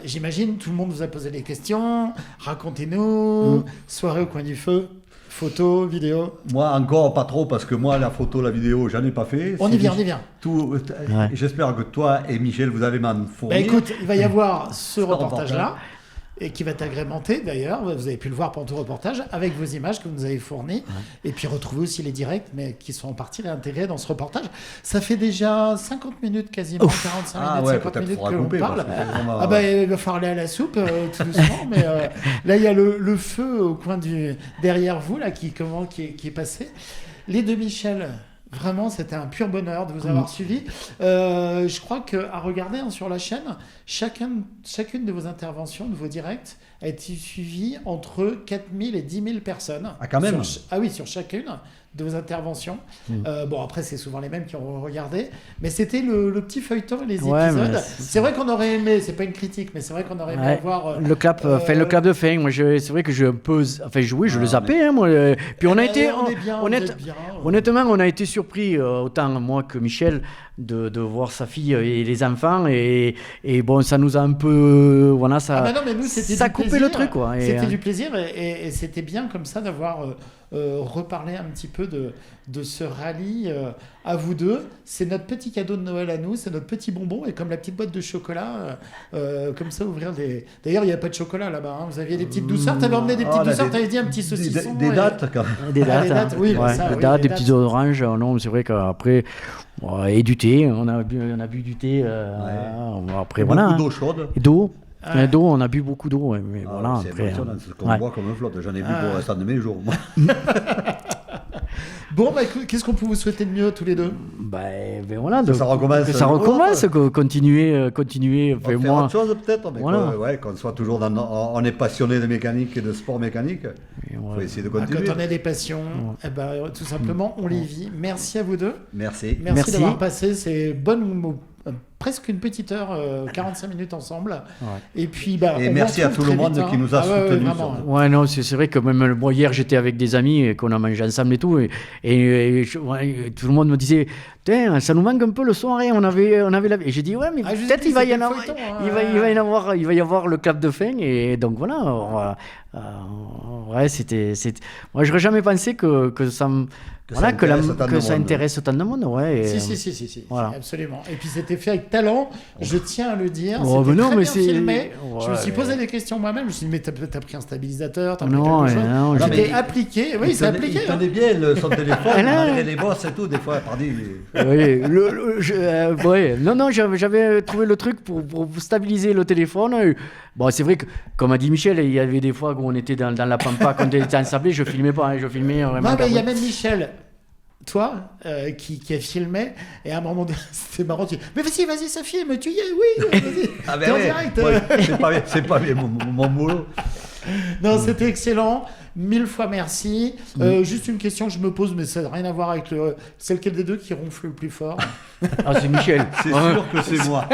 j'imagine tout le monde vous a posé des questions. Racontez-nous. Soirée au coin du feu. Photos, vidéos. Moi, encore pas trop, parce que moi, la photo, la vidéo, j'en ai pas fait. On y vient, on y vient. Tout, J'espère que toi et Michel, vous avez m'en Bah fournir. écoute, il va y avoir ce reportage. reportage-là. Et qui va t'agrémenter d'ailleurs, vous avez pu le voir pendant tout le reportage, avec vos images que vous nous avez fournies, et puis retrouver aussi les directs, mais qui sont en partie réintégrés dans ce reportage. Ça fait déjà 50 minutes quasiment, 45 Ah minutes, ouais, 50 peut-être minutes faudra que l'on couper, parle. parce que vraiment, Ah bah il va falloir aller à la soupe tout doucement, mais là il y a le feu au coin derrière vous là qui est passé. Les deux Michel. Vraiment, c'était un pur bonheur de vous avoir suivi. Je crois qu'à regarder sur la chaîne, chacune de vos interventions, de vos directs, a été suivie entre 4000 et 10 000 personnes. Ah, quand même. Sur chacune de vos interventions. Bon, après, c'est souvent les mêmes qui ont regardé. Mais c'était le petit feuilleton et les Ouais, épisodes. mais C'est vrai qu'on aurait aimé, c'est pas une critique, mais c'est vrai qu'on aurait aimé Ouais. avoir... le clap de fin, moi, c'est vrai que je peux. Enfin, oui, je le zappais, hein, moi. Puis on a été. on est bien, vous êtes bien. Honnêtement, on a été surpris, autant moi que Michel, de voir sa fille et les enfants. Et bon, ça nous a un peu. Voilà, ça. Ah bah non, mais nous, c'était ça du coupait plaisir. le truc, quoi. C'était du plaisir et c'était bien comme ça d'avoir reparlé un petit peu de ce rallye à vous deux. C'est notre petit cadeau de Noël à nous, c'est notre petit bonbon et comme la petite boîte de chocolat, comme ça ouvrir des... D'ailleurs, il n'y a pas de chocolat là-bas, hein. Vous aviez des petites douceurs, t'avais emmené des petites douceurs, t'avais dit un petit saucisson. Des dates, quand même. Des dates, les dates, oui, ouais, ça, des oui, dates, les des petits dates. oranges. Non, c'est vrai qu'après, et du thé, on a bu du thé. Après, voilà. Beaucoup d'eau chaude. Et d'eau. Ouais. D'eau, on a bu beaucoup d'eau. Ouais, mais Ah, voilà, c'est après, impressionnant, ce qu'on ouais. boit comme un flotte. J'en ai bu pour le restant de mes jours. moi. Bon, bah écoute, qu'est-ce qu'on peut vous souhaiter de mieux tous les deux? Ben voilà, Que ça recommence. que ça recommence, continuer. On Enfin, va faire moi, autre chose peut-être, mais Voilà. qu'on soit toujours on est passionné de mécanique et de sport mécanique. Il faut essayer de Quand continuer. on a des passions, eh ben, tout simplement, on les vit. Merci à vous deux. Merci. Merci d'avoir passé ces presque une petite heure, 45 minutes ensemble. Ouais. Et puis, bah, Et on merci vous à retrouve tout le très monde vite, hein. qui nous a Ah ouais, soutenus vraiment. sur- ouais, non, c'est vrai que même moi, hier, j'étais avec des amis et qu'on a mangé ensemble et tout. Et tout le monde me disait, tiens, ça nous manque un peu le soir. On avait la... Et j'ai dit, ouais, mais Ah, je vous ai peut-être dit, il va y c'était en le avoir. feuilleton, hein. Il va y avoir le clap de fin. Et donc voilà. Ouais, c'était. Moi, j'aurais jamais pensé que ça me. Que Voilà, ça intéresse autant de que ça monde. intéresse autant de monde. Ouais, et, Si, voilà. absolument. Et puis c'était fait avec talent, je tiens à le dire. Oh, C'était mais non, très mais bien c'est- filmé. Je me Ouais. suis posé des questions moi-même. Je me suis dit, mais t'as pris un stabilisateur, t'as pris Non, quelque chose. non, Tu mais t'es il- appliqué. Oui, il c'est tenait- appliqué. Il hein. tenait bien son téléphone, Ah, là. malgré les bosses et tout, des fois, pardi. Oui, ouais. Non, j'avais trouvé le truc pour stabiliser le téléphone. Bon, c'est vrai que, comme a dit Michel, il y avait des fois où on était dans la pampa, quand on était ensablé, je filmais pas, hein, je filmais vraiment. Non, mais il y a qu'après. même Michel, toi, qui a filmé, et à un moment donné, c'était marrant, tu dis, mais vas-y, ça filme, tu y es, oui, vas-y, Ah t'es en direct. ouais, c'est pas bien mon boulot. Non, c'était excellent, 1000 fois merci. Juste une question que je me pose, mais ça n'a rien à voir avec le... C'est lequel des deux qui ronfle le plus fort? Ah, c'est Michel. C'est sûr que c'est moi.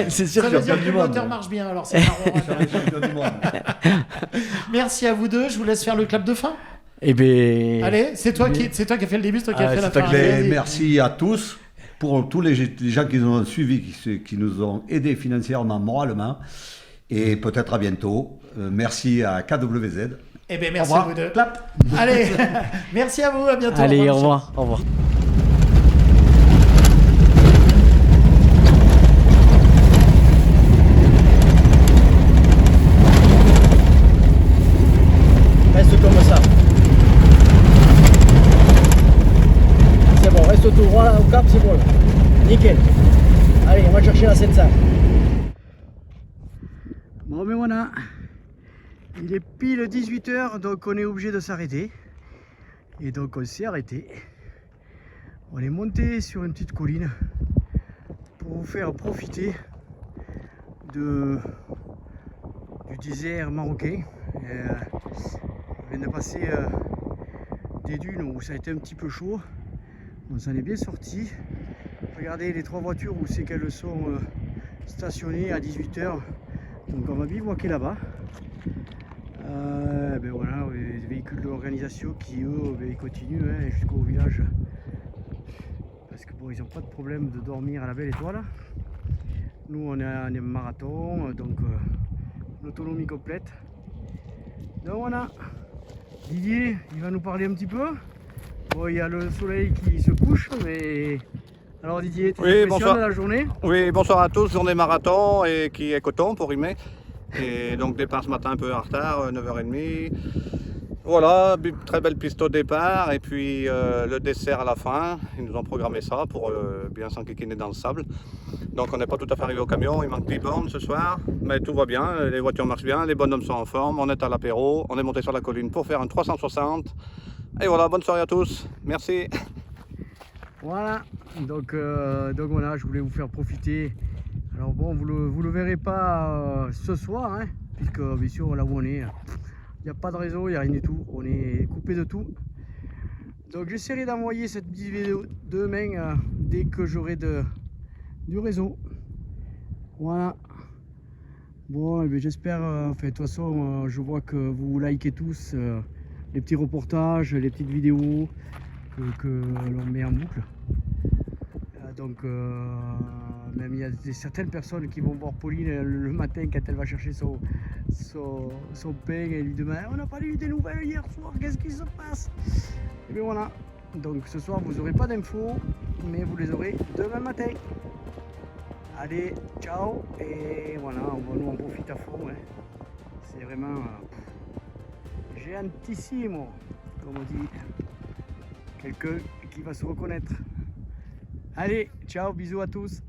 C'est sûr Ça que veut dire que du le monde. moteur marche bien, alors c'est marrant. Je suis le champion du monde. Merci à vous deux, je vous laisse faire le clap de fin. Eh ben. Allez, c'est toi qui as fait le début, c'est toi qui as Ah, fait la c'est fin. toi Mais Vas-y. merci à tous pour tous les gens qui nous ont suivis, qui nous ont aidés financièrement, moralement. Et peut-être à bientôt. Merci à KWZ. Eh bien, Au merci à revoir. vous deux. Clap. Allez, merci à vous, à bientôt. Allez, au Michel. revoir. Au revoir. Reste comme ça. C'est bon, reste tout droit là, au cap, c'est bon là. Nickel. Allez, on va chercher la 700. Bon, mais voilà. Il est pile 18h, donc on est obligé de s'arrêter. Et donc on s'est arrêté. On est monté sur une petite colline pour vous faire profiter du désert marocain. On vient de passer des dunes où ça a été un petit peu chaud. On s'en est bien sorti. Regardez les 3 voitures où c'est qu'elles sont stationnées à 18h. Donc on va bivouaquer là-bas. Ben voilà, les véhicules de l'organisation qui eux ils continuent hein, jusqu'au village. Parce que bon, ils n'ont pas de problème de dormir à la belle étoile. Nous on est en marathon, donc l'autonomie complète. Donc voilà, Didier il va nous parler un petit peu. Bon, il y a le soleil qui se couche, mais alors Didier, tu Oui, impressionnes bonsoir. de la journée? Oui, bonsoir à tous, journée marathon et qui est coton pour rimer. Et donc départ ce matin un peu en retard, 9h30. Voilà, très belle piste au départ et puis le dessert à la fin. Ils nous ont programmé ça pour bien s'enquiquiner dans le sable. Donc on n'est pas tout à fait arrivé au camion, il manque 10 bornes ce soir. Mais tout va bien, les voitures marchent bien, les bonhommes sont en forme, on est à l'apéro, on est monté sur la colline pour faire un 360. Et voilà, bonne soirée à tous, merci. Voilà, donc voilà, je voulais vous faire profiter. Alors bon, vous le verrez pas ce soir, hein, puisque bien sûr là où on est, il n'y a pas de réseau, il n'y a rien du tout, on est coupé de tout. Donc j'essaierai d'envoyer cette petite vidéo demain dès que j'aurai du réseau. Voilà. Bon, eh bien, j'espère, enfin de toute façon, je vois que vous likez tous les petits reportages, les petites vidéos que l'on met en boucle. Donc même il y a certaines personnes qui vont voir Pauline le matin quand elle va chercher son pain et lui demandent on n'a pas eu des nouvelles hier soir, qu'est-ce qui se passe? Et bien voilà, donc ce soir vous n'aurez pas d'infos mais vous les aurez demain matin. Allez, ciao, et voilà, nous on profite à fond, hein. C'est vraiment géantissimo, comme on dit, quelqu'un qui va se reconnaître. Allez, ciao, bisous à tous.